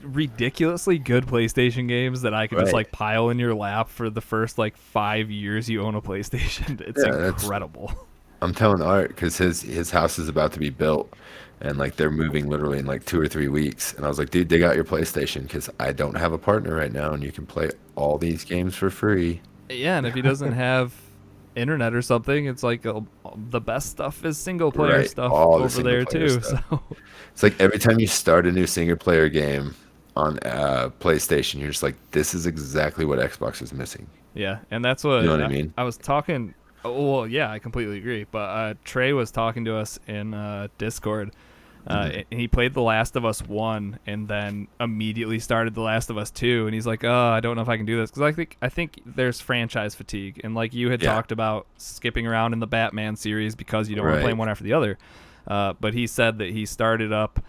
ridiculously good PlayStation games that I could just Right. like pile in your lap for the first like 5 years you own a PlayStation. It's Yeah, that's- incredible. I'm telling Art because his house is about to be built, and like they're moving literally in like 2 or 3 weeks. And I was like, dude, dig out your PlayStation because I don't have a partner right now, and you can play all these games for free. Yeah, and if he doesn't have internet or something, it's like the best stuff is single player Right, stuff all the over there single-player too. stuff. So It's like every time you start a new single player game on PlayStation, you're just like, this is exactly what Xbox is missing. yeah, and that's what You know what I mean? I was talking. Oh, well, yeah, I completely agree. But Trey was talking to us in Discord And he played The Last of Us 1 and then immediately started The Last of Us 2, and he's like, "Oh, I don't know if I can do this," because I think there's franchise fatigue, and like you had talked about skipping around in the Batman series because you don't want to play one after the other. But he said that he started up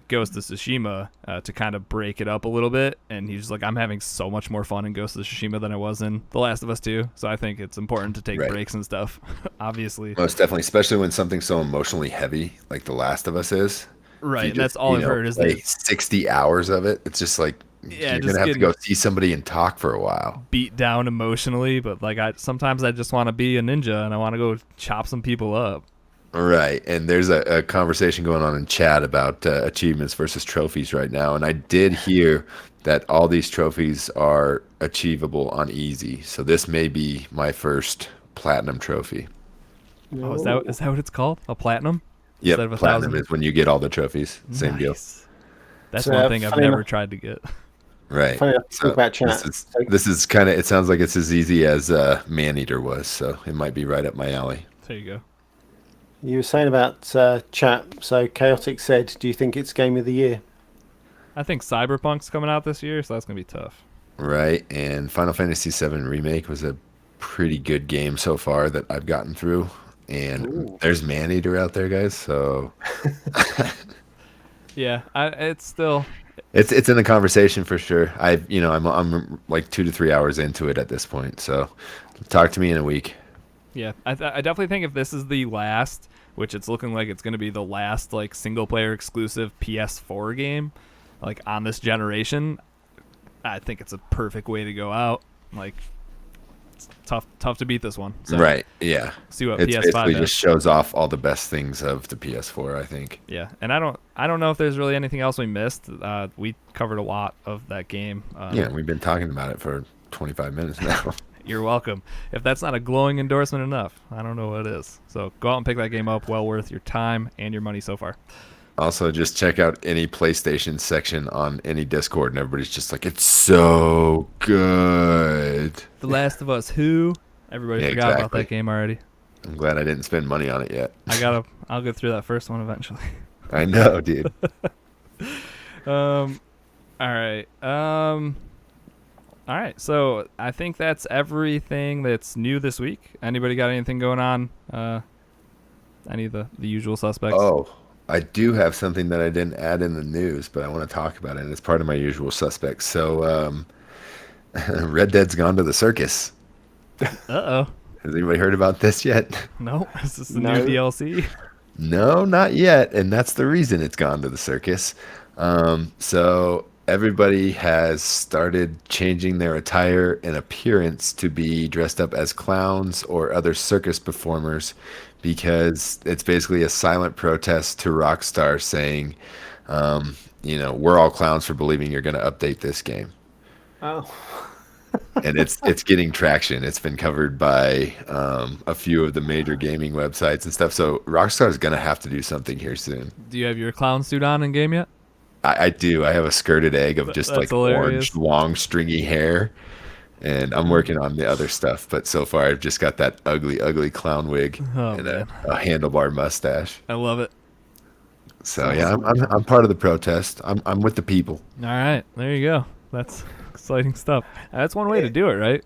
Ghost of Tsushima to kind of break it up a little bit, and he's like, "I'm having so much more fun in Ghost of Tsushima than I was in The Last of Us 2." So I think it's important to take breaks and stuff. Obviously, most definitely, especially when something's so emotionally heavy like The Last of Us is. Right, and that's all I've heard is that 60 hours of it. It's just like you're gonna have to go see somebody and talk for a while. Beat down emotionally, but like sometimes I just want to be a ninja and I want to go chop some people up. Right, and there's a conversation going on in chat about achievements versus trophies right now, and I did hear that all these trophies are achievable on easy. So this may be my first platinum trophy. Oh, is that what it's called? A platinum? Yep, platinum is when you get all the trophies. Same deal. That's one thing I've never tried to get. Right. So about chat. This is kind of. It sounds like it's as easy as Maneater was, so it might be right up my alley. There you go. You were saying about chat. So Chaotic said, "Do you think it's Game of the Year?" I think Cyberpunk's coming out this year, so that's gonna be tough. Right, and Final Fantasy VII Remake was a pretty good game so far that I've gotten through. And there's Maneater out there, guys. So yeah, it's still it's in the conversation for sure. I'm like 2 to 3 hours into it at this point. So talk to me in a week. Yeah, I definitely think if this is the last, which it's looking like it's going to be the last like single player exclusive PS4 game, like on this generation, I think it's a perfect way to go out. Like, it's tough to beat this one. So, right? Yeah. See what it's PS5 basically has. just shows off all the best things of the PS4, I think. Yeah, and I don't know if there's really anything else we missed. We covered a lot of that game. Yeah, we've been talking about it for 25 minutes now. You're welcome. If that's not a glowing endorsement enough, I don't know what is. So go out and pick that game up. Well worth your time and your money so far. Also, just check out any PlayStation section on any Discord, and everybody's just like, "It's so good." The Last of Us who? Everybody forgot about that game already. I'm glad I didn't spend money on it yet. I'll go through that first one eventually. I know, dude. All right. All right, so I think that's everything that's new this week. Anybody got anything going on? Any of the usual suspects? Oh, I do have something that I didn't add in the news, but I want to talk about it. And it's part of my usual suspects. So, Red Dead's gone to the circus. Uh-oh. Has anybody heard about this yet? No. Is this the new DLC? No, not yet. And that's the reason it's gone to the circus. So everybody has started changing their attire and appearance to be dressed up as clowns or other circus performers, because it's basically a silent protest to Rockstar saying, we're all clowns for believing you're going to update this game. Oh. And it's getting traction. It's been covered by a few of the major gaming websites and stuff. So Rockstar is going to have to do something here soon. Do you have your clown suit on in game yet? I do. I have a skirted egg of just like hilarious. Orange, long, stringy hair. And I'm working on the other stuff. But so far, I've just got that ugly, ugly clown wig and a handlebar mustache. I love it. So yeah, I'm part of the protest. I'm with the people. All right, there you go. That's exciting stuff. That's one way to do it, right?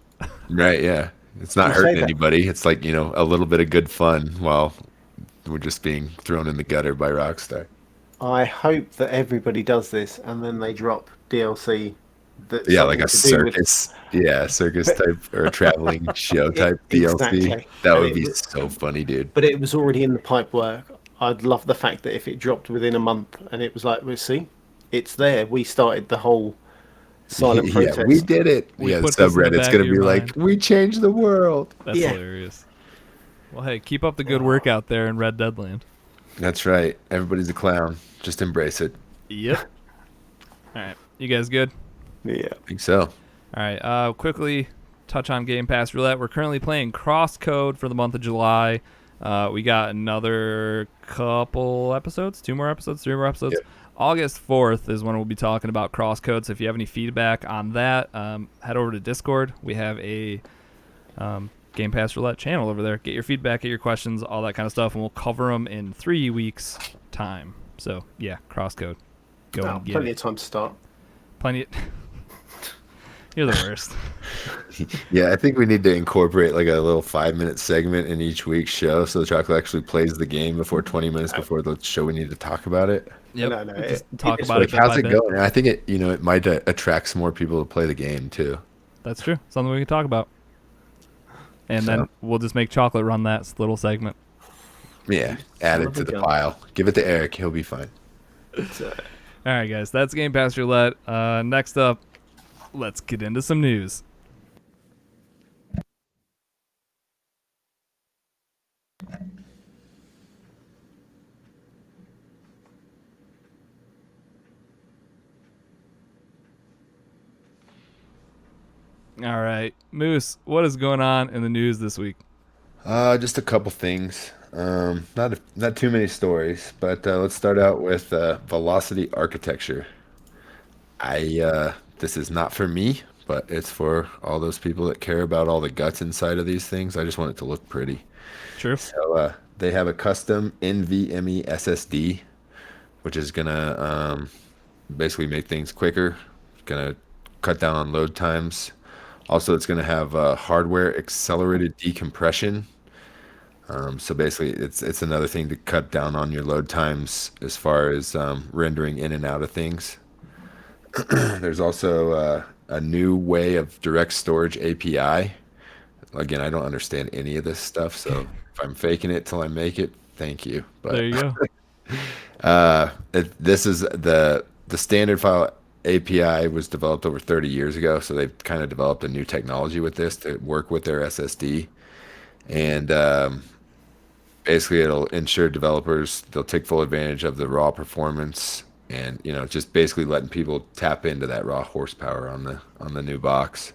Right. Yeah. It's not hurting anybody. It's like, a little bit of good fun while we're just being thrown in the gutter by Rockstar. I hope that everybody does this and then they drop DLC. Like a circus. Yeah, circus type or traveling show type Exactly. DLC. That would be so funny, dude. But it was already in the pipe work. I'd love the fact that if it dropped within a month and it was like, well, see, it's there. We started the whole silent protest. Yeah, we did it. The subreddit's going to be like, we changed the world. That's hilarious. Well, hey, keep up the good work out there in Red Dead Land. That's right. Everybody's a clown. Just embrace it. Yep. All right. You guys good? Yeah. I think so. All right. Quickly touch on Game Pass Roulette. We're currently playing Crosscode for the month of July. We got another couple episodes, 2 more episodes, 3 more episodes. Yep. August 4th is when we'll be talking about Crosscode. So if you have any feedback on that, head over to Discord. We have a Game Pass Roulette channel over there. Get your feedback, get your questions, all that kind of stuff, and we'll cover them in 3 weeks' time. So yeah, crosscode. Go Oh, and get plenty it. of time to start. Plenty. You're the worst. Yeah, I think we need to incorporate like a little 5-minute segment in each week's show, so the chocolate actually plays the game before 20 minutes Oh. before the show. We need to talk about it. Yep. No, Just it talk is about it Like, bit how's by it bit. going? I think it might attract some more people to play the game too. That's true. Something we can talk about. And So. then we'll just make chocolate run that little segment. Yeah, add Son it of to a the gun. pile. Give it to Eric. He'll be fine. So, All right, guys. That's Game Pass Roulette. Next up, let's get into some news. All right, Moose, what is going on in the news this week? Just a couple things. Not too many stories, but let's start out with velocity architecture. This is not for me, but it's for all those people that care about all the guts inside of these things. I just want it to look pretty. True. So they have a custom NVMe SSD, which is gonna basically make things quicker. It's gonna cut down on load times. Also, it's gonna have hardware accelerated decompression. So basically, it's another thing to cut down on your load times as far as rendering in and out of things. There's also a new way of direct storage API. Again, I don't understand any of this stuff, so if I'm faking it till I make it, thank you. But There you go. this is the standard file API was developed over 30 years ago, so they've kind of developed a new technology with this to work with their SSD, and basically it'll ensure developers they'll take full advantage of the raw performance, and just basically letting people tap into that raw horsepower on the new box.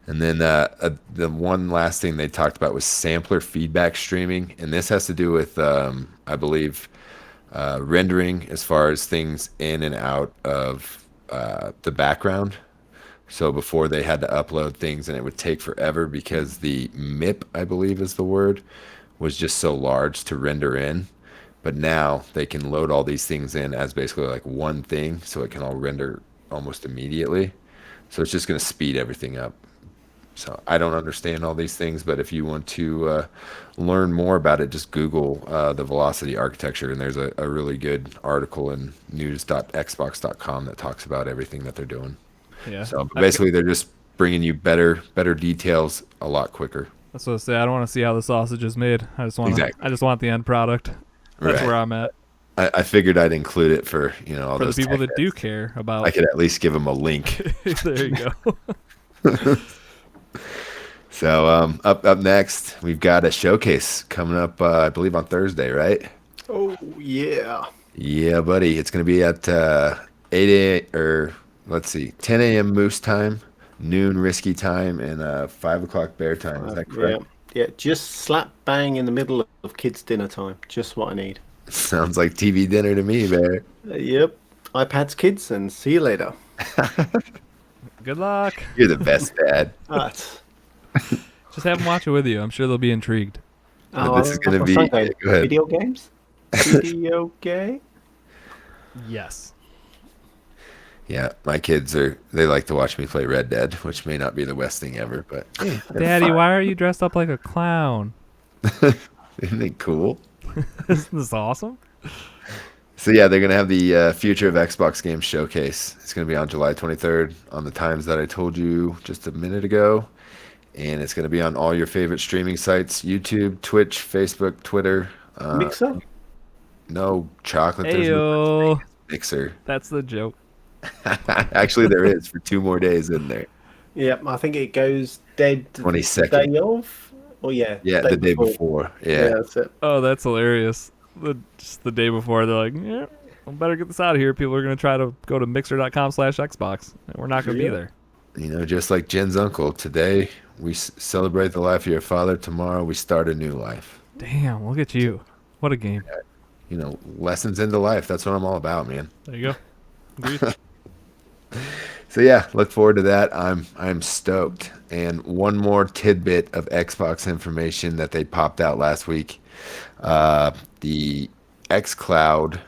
And then the one last thing they talked about was sampler feedback streaming, and this has to do with I believe rendering as far as things in and out of the background. So before they had to upload things and it would take forever because the MIP, I believe is the word, was just so large to render in. But now they can load all these things in as basically like one thing, so it can all render almost immediately. So it's just going to speed everything up. So I don't understand all these things, but if you want to learn more about it, just Google the velocity architecture, and there's a really good article in news.xbox.com that talks about everything that they're doing. Yeah. So basically, they're just bringing you better details a lot quicker. That's what I say. I don't want to see how the sausage is made. I just want. Exactly. I just want the end product. That's Right. where I'm at. I figured I'd include it for all For the those people tech that do heads. care about. I could at least give them a link. There you go. So up next, we've got a showcase coming up. I believe on Thursday, right? oh yeah. Yeah, buddy. It's going to be at 8 a.m. or let's see, 10 a.m. Moose time, noon Risky time, and 5 o'clock Bear time. Is that correct? Yeah. Just slap bang in the middle of kids' dinner time. Just what I need. Sounds like TV dinner to me, Bear. Yep. iPads, kids, and see you later. Good luck. You're the best dad. But, Just have them watch it with you. I'm sure they'll be intrigued. But this is I'll gonna have be- my son going, go ahead. video games. Video game. Yes. Yeah, my kids they like to watch me play Red Dead, which may not be the best thing ever, but Daddy, why are you dressed up like a clown? isn't it cool? Isn't this awesome? So yeah, they're gonna have the Future of Xbox Games showcase. It's gonna be on July 23rd on the times that I told you just a minute ago, and it's gonna be on all your favorite streaming sites: YouTube, Twitch, Facebook, Twitter. Mixer. No chocolate. There's no Ayo. Mixer. That's the joke. Actually, there is for 2 more days in there. Yep. I think it goes dead 22nd. day of. Oh yeah. Yeah, the day before. Yeah, Yeah. that's it. Oh, that's hilarious. Just the day before, they're like, yeah, I better get this out of here. People are going to try to go to mixer.com/Xbox. And we're not going to be Yeah. there. Just like Jen's uncle. Today we celebrate the life of your father. Tomorrow we start a new life. Damn, look at you. What a game. Lessons into life. That's what I'm all about, man. There you go. Agreed. So yeah, look forward to that. I'm stoked. And one more tidbit of Xbox information that they popped out last week. The xCloud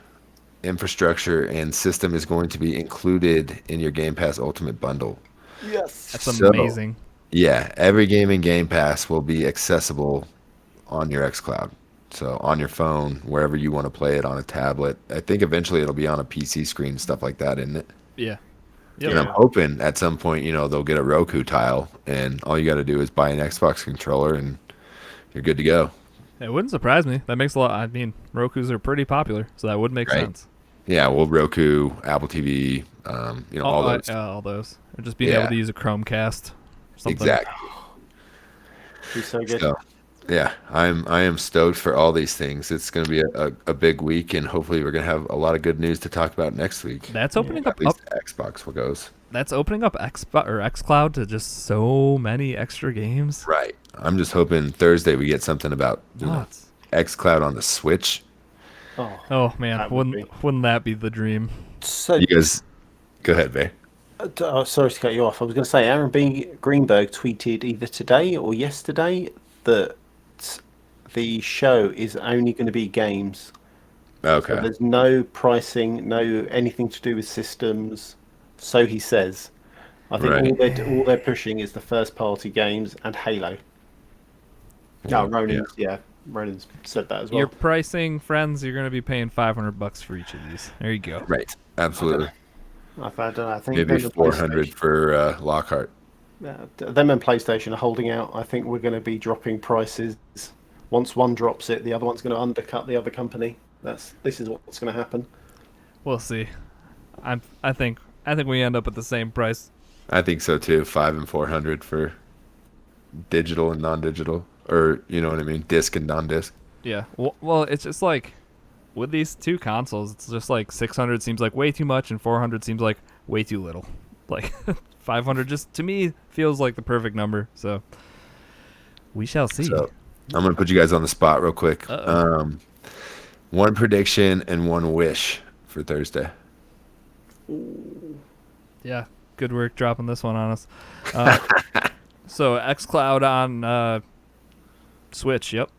infrastructure and system is going to be included in your Game Pass Ultimate Bundle. Yes. That's So, amazing. yeah, every game in Game Pass will be accessible on your xCloud. So on your phone, wherever you want to play it, on a tablet. I think eventually it'll be on a PC screen, stuff like that, isn't it? Yeah. Yep. And I'm Yeah. hoping at some point, they'll get a Roku tile, and all you got to do is buy an Xbox controller, and you're good to go. It wouldn't surprise me. That makes a lot. I mean, Roku's are pretty popular, so that would make Right. sense. Yeah, well, Roku, Apple TV, all those. All those. Or just being Yeah. able to use a Chromecast. Something. Exactly. He's so good. So, yeah, I am stoked for all these things. It's going to be a big week, and hopefully we're going to have a lot of good news to talk about next week. That's opening At up. least Xbox will goes. That's opening up xCloud to just so many extra games. Right. I'm just hoping Thursday we get something about Nuts. xCloud on the Switch. Oh, Oh man, That would wouldn't that be the dream? so You guys, go ahead, Bay. sorry to cut you off. I was going to say Aaron Greenberg tweeted either today or yesterday that the show is only going to be games. Okay. So there's no pricing, no anything to do with systems. So he says. I think Right. all they're pushing is the first party games and Halo. No, Ronan's said that as well. Your pricing, friends, you're going to be paying $500 for each of these. There you go. Right. Absolutely. I don't know. I think Maybe them and 400 PlayStation- for Lockhart. them and PlayStation are holding out. I think we're going to be dropping prices. Once one drops it, the other one's going to undercut the other company. This is what's going to happen. We'll see. I think we end up at the same price. I think so too. 500 and 400 for digital and non-digital, or you know what I mean, disc and non-disc. Yeah. Well, it's just like with these two consoles, it's just like 600 seems like way too much and 400 seems like way too little. Like 500 just to me feels like the perfect number. So we shall see. So I'm gonna put you guys on the spot real quick. Uh-oh. One prediction and one wish for Thursday. Yeah. Good work dropping this one on us. So xCloud on Switch. Yep.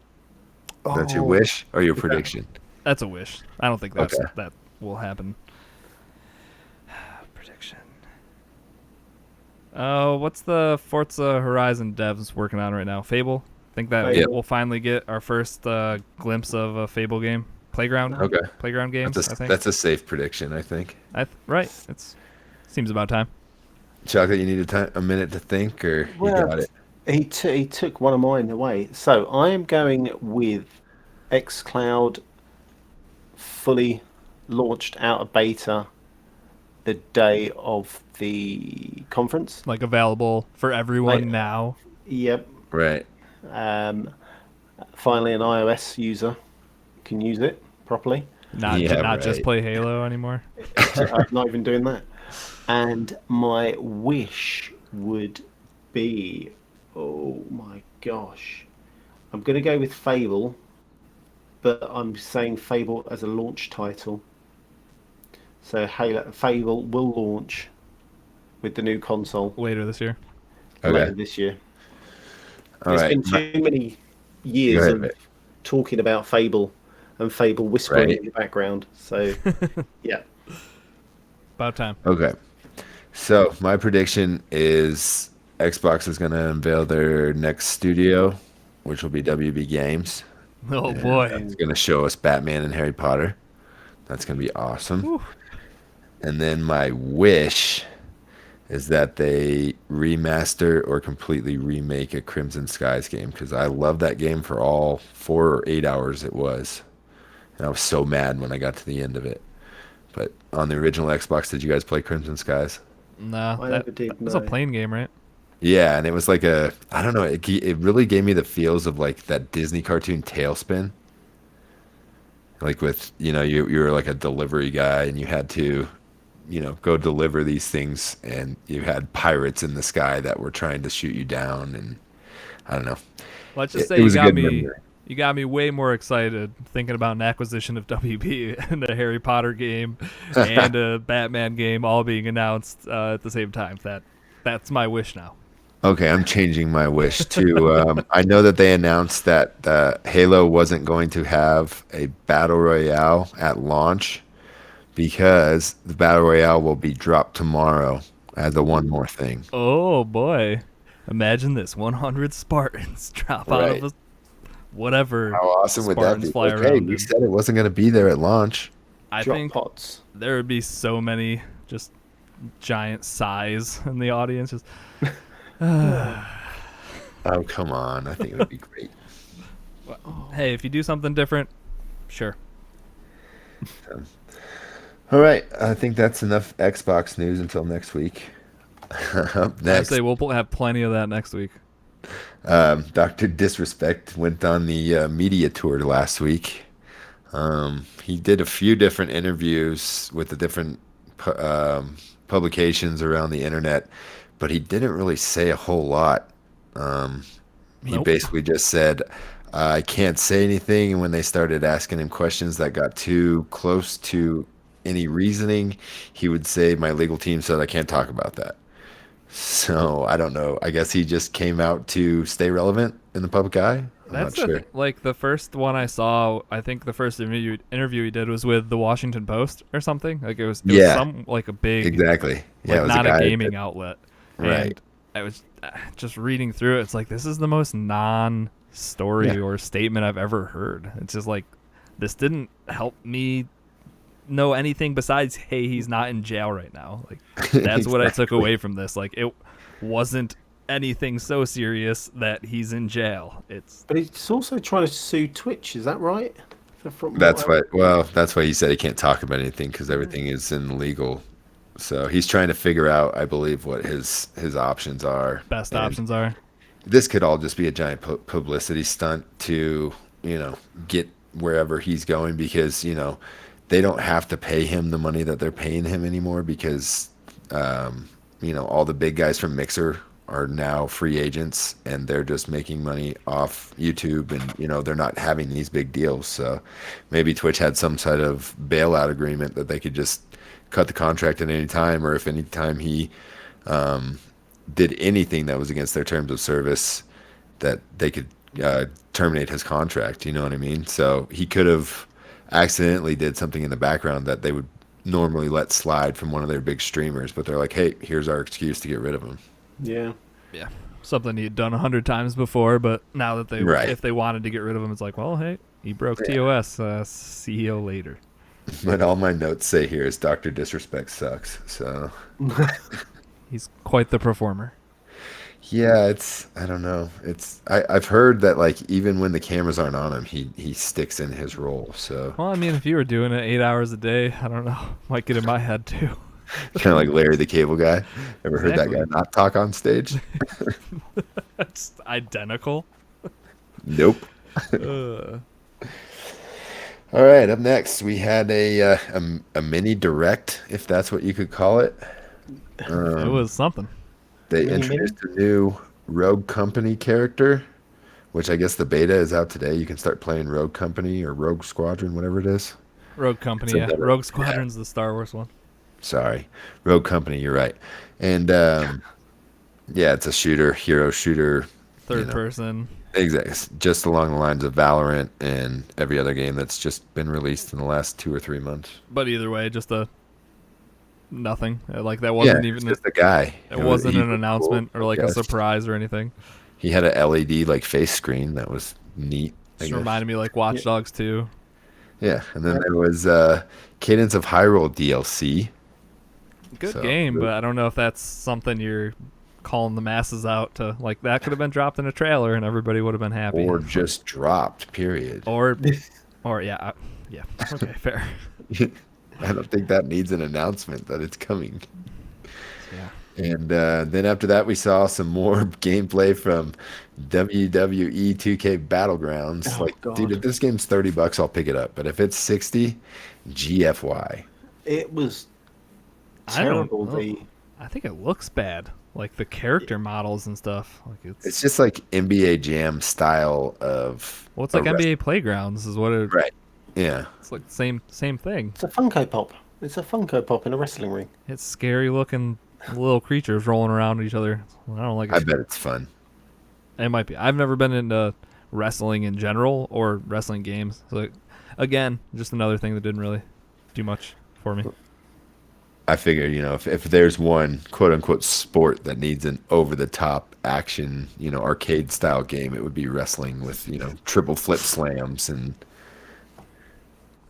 That's your wish or your prediction? That's a wish. I don't think Okay. that will happen. Prediction. Oh, what's the Forza Horizon devs working on right now? Fable? Think that Yep. we'll finally get our first glimpse of a Fable game. Playground? Okay. Playground games, I think. That's a safe prediction, I think. Right. Seems about time. Chocolate, you need a minute to think, or you got it? He took one of mine away. So I am going with xCloud fully launched out of beta the day of the conference. Like available for everyone Like- now. Yep. Right. Finally, an iOS user can use it properly. Not just right. play Halo anymore. I'm not even doing that. And my wish would be, oh my gosh, I'm going to go with Fable, but I'm saying Fable as a launch title. So Fable will launch with the new console Later this year. later Okay. this year. All It's right. been too many years Go ahead, of mate. talking about Fable and Fable whispering Right. in the background. So, yeah. About time. Okay. So my prediction is Xbox is going to unveil their next studio, which will be WB Games. Oh boy. It's going to show us Batman and Harry Potter. That's going to be awesome. Whew. And then my wish is that they remaster or completely remake a Crimson Skies game, because I love that game for all 4 or 8 hours it was. And I was so mad when I got to the end of it. But on the original Xbox, did you guys play Crimson Skies? No, I never did, that was a no. plain game, right? Yeah, and it was like I don't know, it really gave me the feels of like that Disney cartoon Tailspin. Like with, you were like a delivery guy and you had to, go deliver these things, and you had pirates in the sky that were trying to shoot you down, and I don't know. Let's just It say you was a got good me. memory. You got me way more excited thinking about an acquisition of WB and a Harry Potter game and a Batman game all being announced at the same time. That's my wish now. Okay, I'm changing my wish to. I know that they announced that Halo wasn't going to have a battle royale at launch, because the Battle Royale will be dropped tomorrow as a one more thing. Oh boy. Imagine this: 100 Spartans drop out Right. of a whatever How awesome would that Spartans be? fly Like, hey, around we in. said it wasn't going to be there at launch. I Drop think pods. there would be so many just giant sighs in the audience. Just Oh, come on. I think it would be great. hey, if you do something different, sure. All right. I think that's enough Xbox news until next week. Up I next, say we'll have plenty of that next week. Dr. Disrespect went on the media tour last week. He did a few different interviews with the different publications around the internet, but he didn't really say a whole lot. He Nope. basically just said, I can't say anything. And when they started asking him questions that got too close to any reasoning, he would say, my legal team said I can't talk about that. So I don't know. I guess he just came out to stay relevant in the public eye. I'm That's not the sure. thing. Like the first one I saw, I think the first interview he did was with the Washington Post or something. Like it was Yeah, some like a big, exactly. Yeah, like it was not a guy gaming outlet. Right. And I was just reading through it. It's like this is the most non-story Yeah. or statement I've ever heard. It's just like this didn't help me know anything besides hey, he's not in jail right now. Like that's what I took Exactly. away from this. Like it wasn't anything so serious that he's in jail. It's But he's also trying to sue Twitch. Is that right? From That's what why. Well, that's why he said he can't talk about anything because everything is in legal. So he's trying to figure out, I believe, what his options are. best And options are. this could all just be a giant publicity stunt to, get wherever he's going because, they don't have to pay him the money that they're paying him anymore because, all the big guys from Mixer are now free agents and they're just making money off YouTube and, they're not having these big deals. So maybe Twitch had some sort of bailout agreement that they could just cut the contract at any time, or if any time he did anything that was against their terms of service, that they could terminate his contract. You know what I mean? So he could have accidentally did something in the background that they would normally let slide from one of their big streamers, but they're like, hey, here's our excuse to get rid of him. Yeah. Yeah. Something he'd done 100 times before, but now that Right. if they wanted to get rid of him, it's like, well, hey, he broke Yeah. TOS. See you later. But all my notes say here is Dr. Disrespect sucks. So He's quite the performer. yeah, I don't know. I've heard that like even when the cameras aren't on him, he sticks in his role. So Well, I mean, if you were doing it 8 hours a day, I don't know, might get in my head too. kind of like Larry the Cable Guy. Ever heard that guy Exactly. not talk on stage? It's identical. Nope. Uh, All right, up next we had a mini direct, if that's what you could call it. it was something. They Mini? introduced a new Rogue Company character, which I guess the beta is out today. You can start playing Rogue Company or Rogue Squadron, whatever it is. Rogue Company, So yeah. that- Rogue Squadron's the Star Wars one. Sorry, Rogue Company. You're right. And yeah, it's a hero shooter. Third know. person. Exactly, just along the lines of Valorant and every other game that's just been released in the last 2 or 3 months. But either way, just a nothing. Like that wasn't Yeah, even it's just a guy. it wasn't He an was announcement cool, or like I a guess. surprise or anything. He had a LED like face screen that was neat. I Just guess. reminded me like Watch Dogs 2. Yeah, and then there was Cadence of Hyrule DLC. Good So, game, really- but I don't know if that's something you're calling the masses out to. Like that could have been dropped in a trailer and everybody would have been happy. Or just dropped, period. or yeah, yeah. Okay, fair. I don't think that needs an announcement that it's coming. Yeah. And then after that, we saw some more gameplay from WWE 2K Battlegrounds. Oh, like, God. dude, if this game's $30, I'll pick it up. But if it's 60, GFY. It was I don't terrible. know. I think it looks bad. Like the character models and stuff. Like It's just like NBA Jam style of. well, it's like a wrest- NBA Playgrounds is what it. Right. Yeah. It's like the same thing. It's a Funko Pop. It's a Funko Pop in a wrestling ring. It's scary looking little creatures rolling around each other. I don't like it. I bet it's fun. It might be. I've never been into wrestling in general or wrestling games. So again, just another thing that didn't really do much for me. I figure, if there's one quote unquote sport that needs an over the top action, arcade style game, it would be wrestling with, triple flip slams and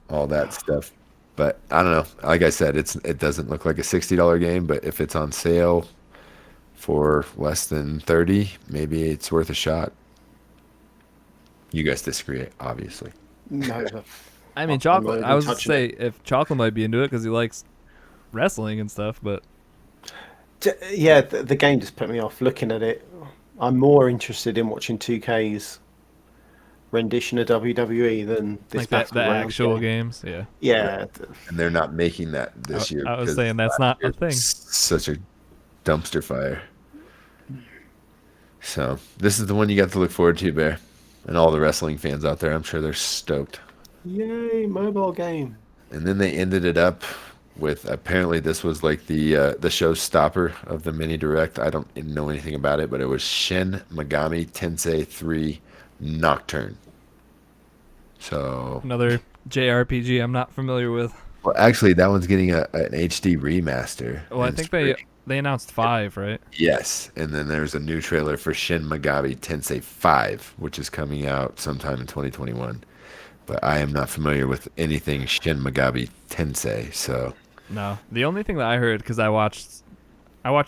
all that stuff. But I don't know. Like I said, it doesn't look like a $60 game, but if it's on sale for less than 30, maybe it's worth a shot. You guys disagree, obviously. No, I mean, I'm Chocolate. not I even was to touching say if Chocolate might be into it because he likes wrestling and stuff, but Yeah, the game just put me off looking at it. I'm more interested in watching 2K's rendition of WWE than this like that the battleground actual game. games, yeah. Yeah, And they're not making that this year I was because saying that's last not year a thing. was such a dumpster fire. So this is the one you got to look forward to, Bear. And all the wrestling fans out there, I'm sure they're stoked. yay, mobile game. And then they ended it up with, apparently this was like the showstopper of the mini direct. I don't know anything about it, but it was Shin Megami Tensei 3 Nocturne. So Another JRPG I'm not familiar with. well, actually, that one's getting an HD remaster. Well, I and think it's free. they announced 5, right? Yes, and then there's a new trailer for Shin Megami Tensei 5, which is coming out sometime in 2021. But I am not familiar with anything Shin Megami Tensei, so No. The only thing that I heard because I watched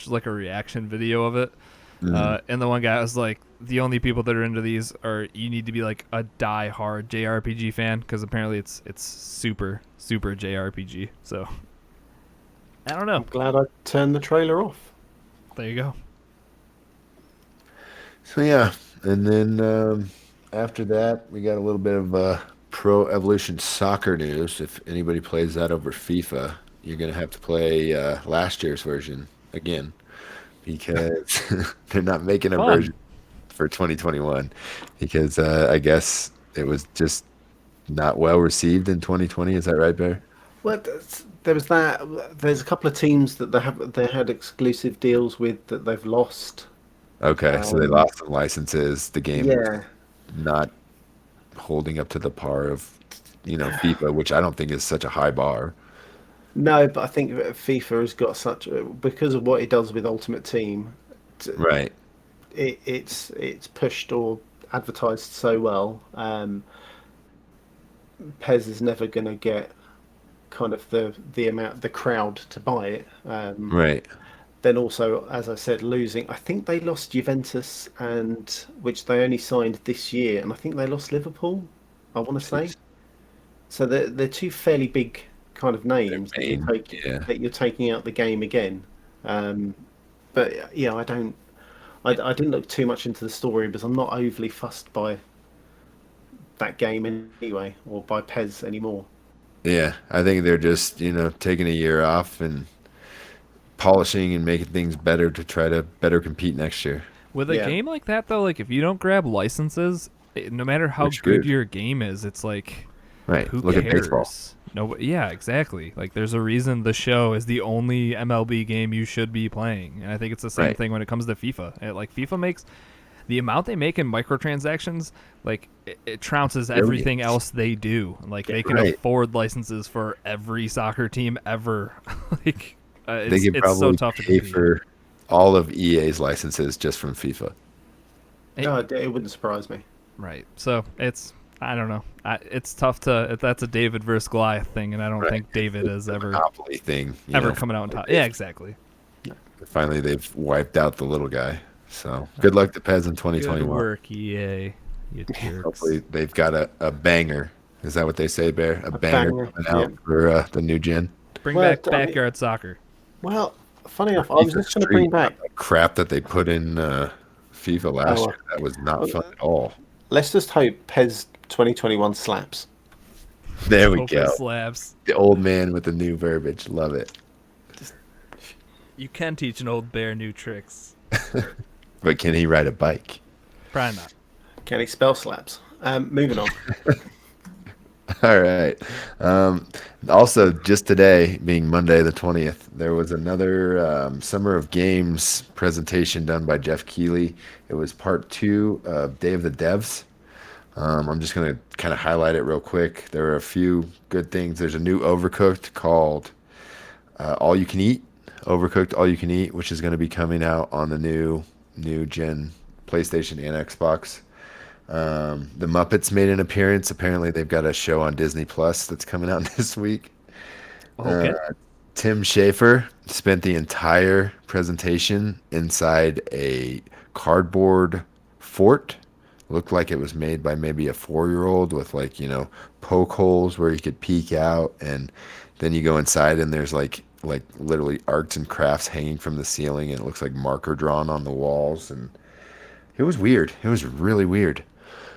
like a reaction video of it, and the one guy was like, the only people that are into these are you need to be like a die-hard JRPG fan because apparently it's super JRPG. So I don't know. I'm glad I turned the trailer off. There you go. so yeah. And then after that, we got a little bit of Pro Evolution Soccer news. If anybody plays that over FIFA, you're gonna have to play last year's version again because they're not making a Fun. version for 2021 because I guess it was just not well received in 2020. Is that right, Bear? Well, there was that. There's a couple of teams that they had exclusive deals with that they've lost. Okay, so they lost some licenses. The game is Yeah, not holding up to the par of, FIFA, which I don't think is such a high bar. no, but I think that FIFA has got such because of what it does with Ultimate Team. Right. It's pushed or advertised so well. Pez is never going to get kind of the crowd to buy it. Right. Then also, as I said, losing. I think they lost Juventus, and which they only signed this year, and I think they lost Liverpool. I want to say. Jeez. So they're two fairly big kind of names that main, yeah. that you're taking out the game again. But yeah, I didn't look too much into the story because I'm not overly fussed by that game anyway, or by Pez anymore. Yeah, I think they're just, taking a year off and polishing and making things better to try to better compete next year. With a Yeah. game like that though, like if you don't grab licenses, no matter how You're screwed. good your game is, it's like Right. who Look cares? at baseball. No, yeah, exactly. Like there's a reason the show is the only MLB game you should be playing, and I think it's the same Right. thing when it comes to FIFA. Like FIFA makes the amount they make in microtransactions, like it trounces everything Billions. else they do. Like they can Right. afford licenses for every soccer team ever. Like They could it's so probably tough to pay compete. for all of EA's licenses just from FIFA. No, it wouldn't surprise me. Right. So it's I don't know. It's tough to. That's a David versus Goliath thing, and I don't Right. think David is ever Monopoly thing. coming out on top. Yeah, exactly. Finally, they've wiped out the little guy. So good luck to Pez in Good 2021. work, EA. You jerks. Hopefully, they've got a banger. Is that what they say, Bear? A banger banger, coming out yeah. for the new gen. Bring Well, back I mean- backyard soccer. Well, funny enough, I was FIFA just going to bring Street, back. the crap that they put in FIFA last Oh, year. That was not fun at all. Let's just hope Pez 2021 slaps. There we Hope go. it slaps. The old man with the new verbiage. Love it. You can teach an old bear new tricks. But can he ride a bike? Probably not. Can he spell slaps? Moving on. All right. Also, just today, being Monday the 20th, there was another Summer of Games presentation done by Jeff Keighley. It was part 2 of Day of the Devs. I'm just going to kind of highlight it real quick. There are a few good things. There's a new Overcooked called All You Can Eat, Overcooked All You Can Eat, which is going to be coming out on the new gen PlayStation and Xbox. The Muppets made an appearance. Apparently, they've got a show on Disney Plus that's coming out this week. Uh, Okay. Tim Schafer spent the entire presentation inside a cardboard fort. Looked like it was made by maybe a 4-year-old with like, poke holes where you could peek out, and then you go inside and there's like literally arts and crafts hanging from the ceiling, and it looks like marker drawn on the walls, and it was weird. It was really weird.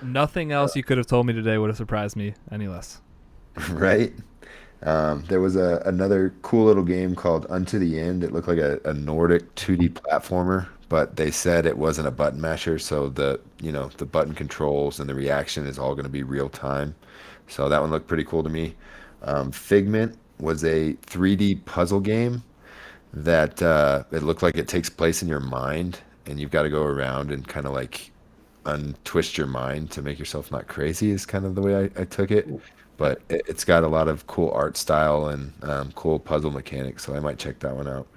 Nothing else you could have told me today would have surprised me any less. Right? There was another cool little game called Unto the End. It looked like a Nordic 2D platformer, but they said it wasn't a button masher, so the button controls and the reaction is all going to be real time. So that one looked pretty cool to me. Figment was a 3D puzzle game that it looked like it takes place in your mind, and you've got to go around and kind of like untwist your mind to make yourself not crazy is kind of the way I took it. But it's got a lot of cool art style and cool puzzle mechanics, so I might check that one out.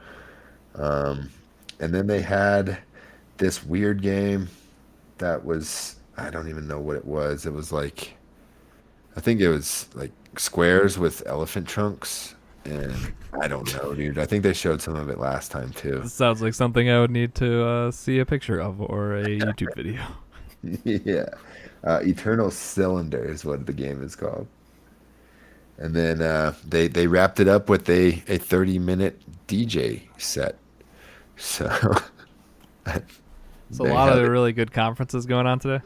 And then they had this weird game that was, I don't even know what it was. It was like, I think it was like squares with elephant trunks. And I don't know, dude. I think they showed some of it last time too. This sounds like something I would need to see a picture of or a YouTube video. Yeah. Eternal Cylinder is what the game is called. And then they wrapped it up with a 30-minute DJ set. So So a they lot of had the really good conferences going on today.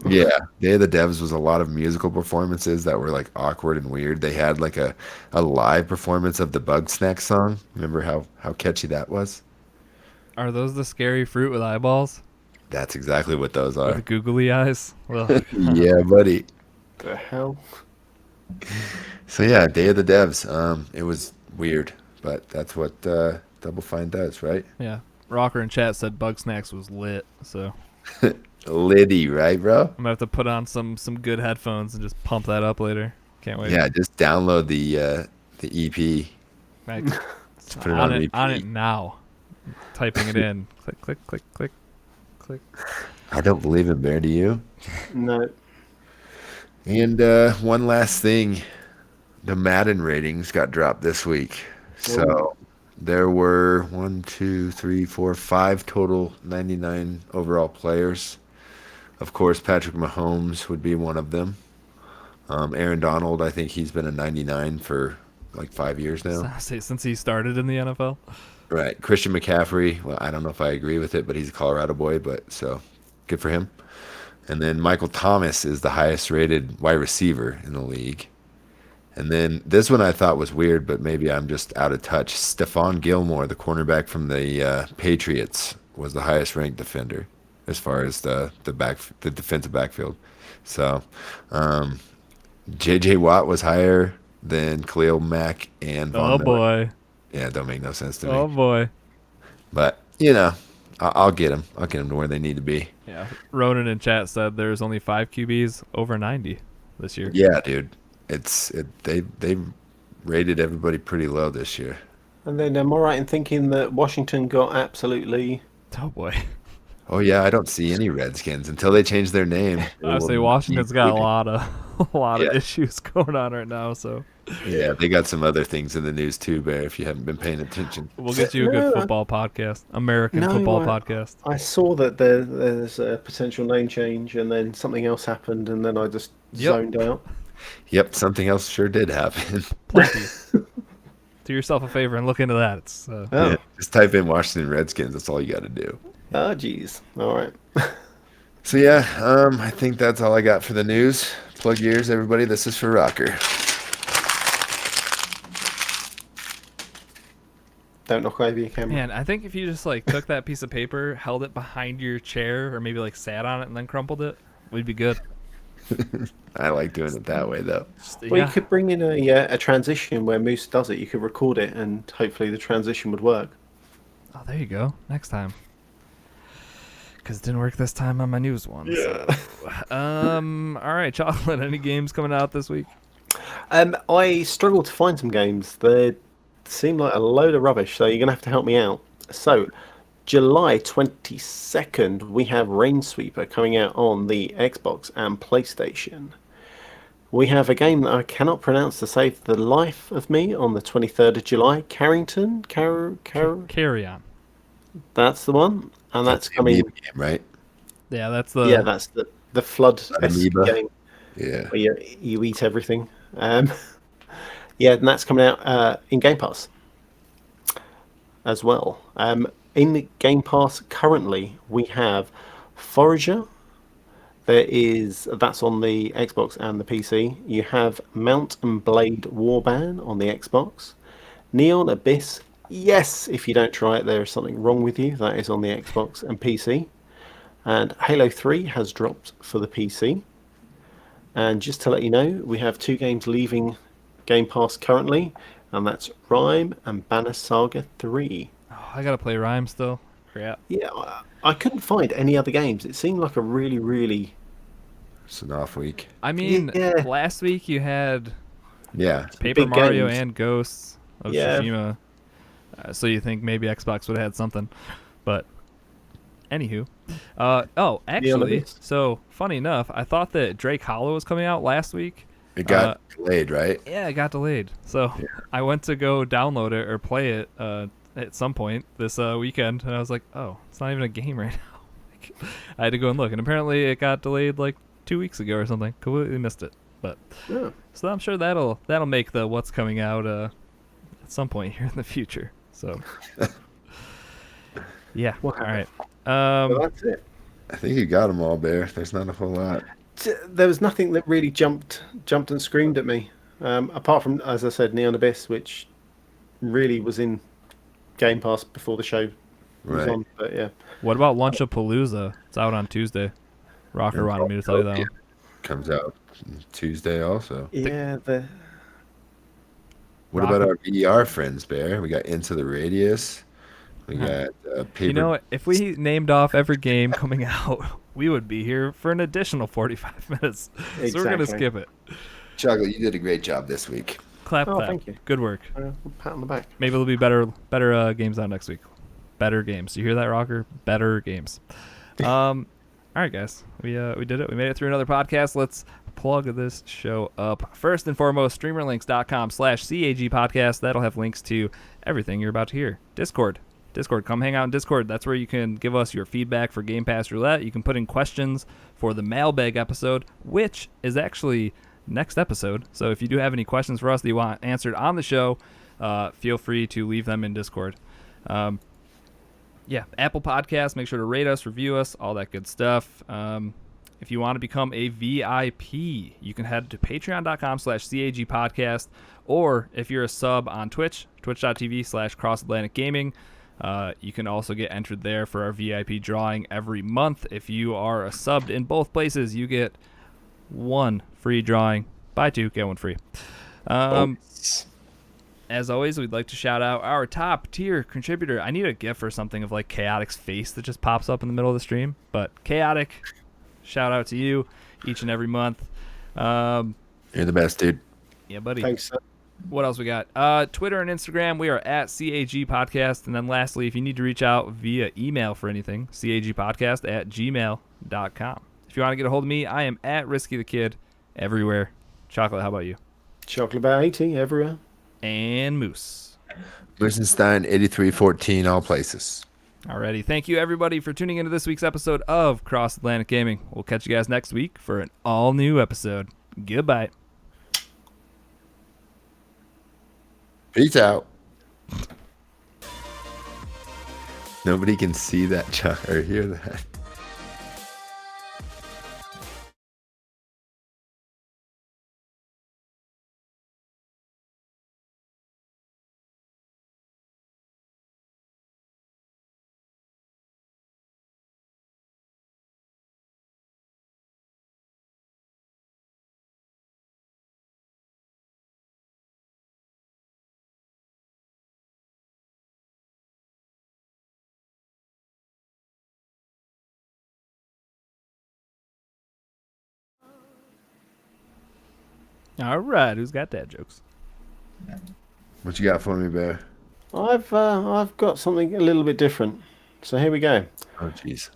Yeah, Day of the Devs was a lot of musical performances that were like awkward and weird. They had like a live performance of the Bug Snack song. Remember how catchy that was? Are those the scary fruit with eyeballs? That's exactly what those are. With googly eyes? Well, Yeah, buddy. The hell? So yeah, Day of the Devs. It was weird, but that's what Double Fine does, right? yeah. Rocker in chat said Bug Snacks was lit, so Liddy, right, bro? I'm gonna have to put on some good headphones and just pump that up later. Can't wait. Yeah, just download the EP. Like, Just put it on repeat. on it now. Typing it in. Click, click, click, click, click. I don't believe it, Bear. Do you? No. And one last thing, the Madden ratings got dropped this week. So there were 5 total 99 overall players. Of course, Patrick Mahomes would be one of them. Aaron Donald, I think he's been a 99 for like 5 years now. Since he started in the NFL. Right. Christian McCaffrey, well, I don't know if I agree with it, but he's a Colorado boy, but so good for him. And then Michael Thomas is the highest rated wide receiver in the league. And then this one I thought was weird, but maybe I'm just out of touch. Stephon Gilmore, the cornerback from the Patriots, was the highest ranked defender as far as the defensive backfield. So J.J. Watt was higher than Khalil Mack and Von Oh Miller. boy. Yeah, it don't make no sense to me. Oh boy. But I'll get them. I'll get them to where they need to be. Yeah. Ronan in chat said there's only 5 QBs over 90 this year. Yeah, dude. They rated everybody pretty low this year. And then am I right in thinking that Washington got absolutely... Oh boy. Oh yeah, I don't see any Redskins until they change their name. I say Washington's got a lot of Yeah. issues going on right now, so Yeah, they got some other things in the news too, Bear. If you haven't been paying attention. we'll get you a good No, football podcast, American No, football I- podcast. I saw that there's a potential name change, and then something else happened, and then I just zoned out. Yep, something else sure did happen. Plenty. Do yourself a favor and look into that. It's Oh, Yeah, just type in Washington Redskins. That's all you got to do. oh, geez. All right. So yeah, I think that's all I got for the news. Plug your ears, everybody. This is for Rocker. Don't knock over your camera. Man, I think if you just like took that piece of paper, held it behind your chair, or maybe like sat on it and then crumpled it, we'd be good. I like doing it that way though. Just, Well, yeah. you could bring in a transition where Moose does it. You could record it, and hopefully the transition would work. Oh, there you go. Next time. Because it didn't work this time on my news one. Yeah. So. All right, Chocolate. Any games coming out this week? I struggled to find some games. seem like a load of rubbish, so you're going to have to help me out. So, July 22nd, we have Rainsweeper coming out on the Xbox and PlayStation. We have a game that I cannot pronounce to save the life of me on the 23rd of July. Carrington? Carry on. That's the one. And that's the coming. amoeba game, right? Yeah, that's the. Yeah, that's the flood-esque Amoeba. game Yeah. where you eat everything. Yeah, and that's coming out in Game Pass as well. In the Game Pass currently, we have Forager. That's on the Xbox and the PC. You have Mount and Blade Warband on the Xbox. Neon Abyss. Yes, if you don't try it, there is something wrong with you. That is on the Xbox and PC. And Halo 3 has dropped for the PC. And just to let you know, we have two games leaving Game Pass currently, and that's Rhyme and Banner Saga 3. Oh, I gotta play Rhyme still. Crap. Yeah, I couldn't find any other games. It seemed like a really, really. It's an off week. I mean, Yeah. last week you had Yeah. Paper big Mario games. and Ghosts of Yeah. Tsushima. So you think maybe Xbox would have had something, but anywho, actually, Abyss. so funny enough, I thought that Drake Hollow was coming out last week. It got delayed, right? Yeah, it got delayed. So I went to go download it or play it at some point this weekend, and I was like, oh, it's not even a game right now. Like, I had to go and look, and apparently it got delayed like 2 weeks ago or something. Completely missed it, but Yeah. so I'm sure that'll make the what's coming out at some point here in the future. So yeah, all right. Well, that's it. I think you got them all, Bear. There's not a whole lot. There was nothing that really jumped and screamed at me, apart from, as I said, Neon Abyss, which really was in Game Pass before the show was Right. on. But yeah, What about Lunchapalooza? It's out on Tuesday. Rocker wanted me to tell you that one. Comes out Tuesday also. yeah, What about our VR friends, Bear? We got Into the Radius. We got Paper. You know what? If we named off every game coming out, we would be here for an additional 45 minutes. So we're gonna Exactly. skip it. Chocolate, you did a great job this week. Clap, Oh, clap. thank you. Good work. pat on the back. Maybe there'll be better games out next week. Better games. You hear that, Rocker? Better games. All right, guys. We did it. We made it through another podcast. Let's plug this show up. First and foremost, streamerlinks.com/CAG podcast. That'll have links to everything you're about to hear. Discord. Come hang out in Discord. That's where you can give us your feedback for Game Pass Roulette. You can put in questions for the mailbag episode, which is actually next episode. So if you do have any questions for us that you want answered on the show, feel free to leave them in Discord. Yeah, Apple Podcasts, make sure to rate us, review us, all that good stuff. If you want to become a VIP, you can head to patreon.com/CAG podcast, or if you're a sub on Twitch, twitch.tv/crossatlanticgaming, you can also get entered there for our VIP drawing every month. If you are a subbed in both places, you get one free drawing. Buy two, get one free. As always, we'd like to shout out our top tier contributor. I need a gif or something of like Chaotic's face that just pops up in the middle of the stream. But Chaotic, shout out to you each and every month. You're the best, dude. Yeah, buddy. Thanks, sir. What else we got? Twitter and Instagram, we are at CAG Podcast. And then lastly, if you need to reach out via email for anything, cagpodcast@gmail.com. If you want to get a hold of me, I am at Risky the Kid everywhere. Chocolate, how about you? Chocolate Bar 80 everywhere. And Moose. Moosenstein 8314, all places. Alrighty, thank you everybody for tuning into this week's episode of Cross Atlantic Gaming. We'll catch you guys next week for an all new episode. Goodbye. Peace out. Nobody can see that or hear that. Alright, who's got dad jokes? What you got for me, Bear? I've got something a little bit different. So here we go. Oh, jeez.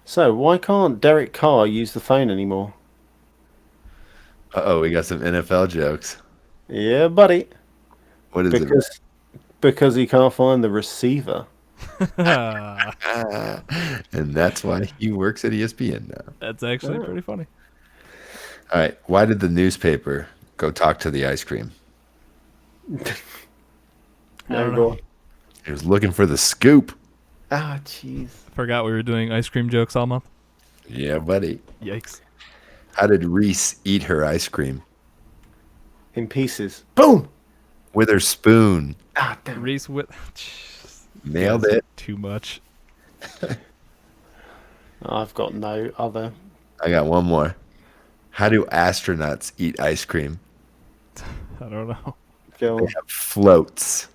So why can't Derek Carr use the phone anymore? Uh-oh, we got some NFL jokes. Yeah, buddy. What is it? Because he can't find the receiver. And that's why he works at ESPN now. That's actually pretty funny. All right. Why did the newspaper go talk to the ice cream? I don't know. He was looking for the scoop. Ah, jeez. Forgot we were doing ice cream jokes all month. Yeah, buddy. Yikes. How did Reese eat her ice cream? In pieces. Boom! With her spoon. Ah, damn. Reese with... Nailed it. Too much. I've got no other. I got one more. How do astronauts eat ice cream? I don't know. Go They on. have floats.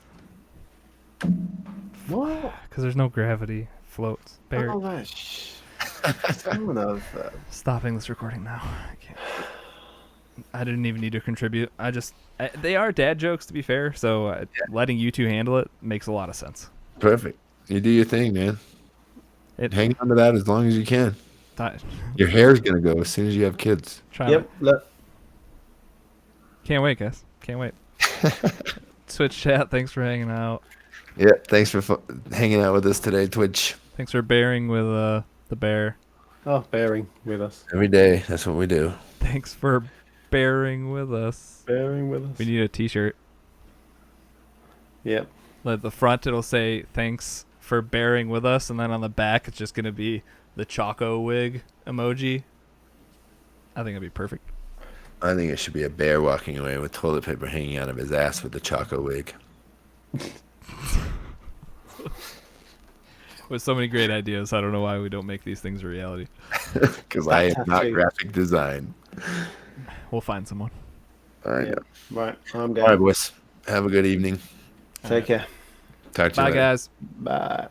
What? Because there's no gravity. Floats. Bear. Oh, that's son of a- Stopping this recording now. I can't. I didn't even need to contribute. They are dad jokes, to be fair, so letting you two handle it makes a lot of sense. Perfect. You do your thing, man. Hang on to that as long as you can. Your hair's going to go as soon as you have kids. Yep. Look. Can't wait, guys. Can't wait. Twitch chat, thanks for hanging out. Yeah, thanks for hanging out with us today, Twitch. Thanks for bearing with the bear. Oh, bearing with us. Every day, that's what we do. Thanks for bearing with us. Bearing with us. We need a t-shirt. Yep. At the front, it'll say, thanks for bearing with us. And then on the back, it's just going to be the Choco wig emoji. I think it'd be perfect. I think it should be a bear walking away with toilet paper hanging out of his ass with the Choco wig. With so many great ideas, I don't know why we don't make these things a reality. Because I am not graphic design. We'll find someone. I know. Right. I'm All going. right, boys. Have a good evening. Take care. Talk to you Bye, later. guys. Bye.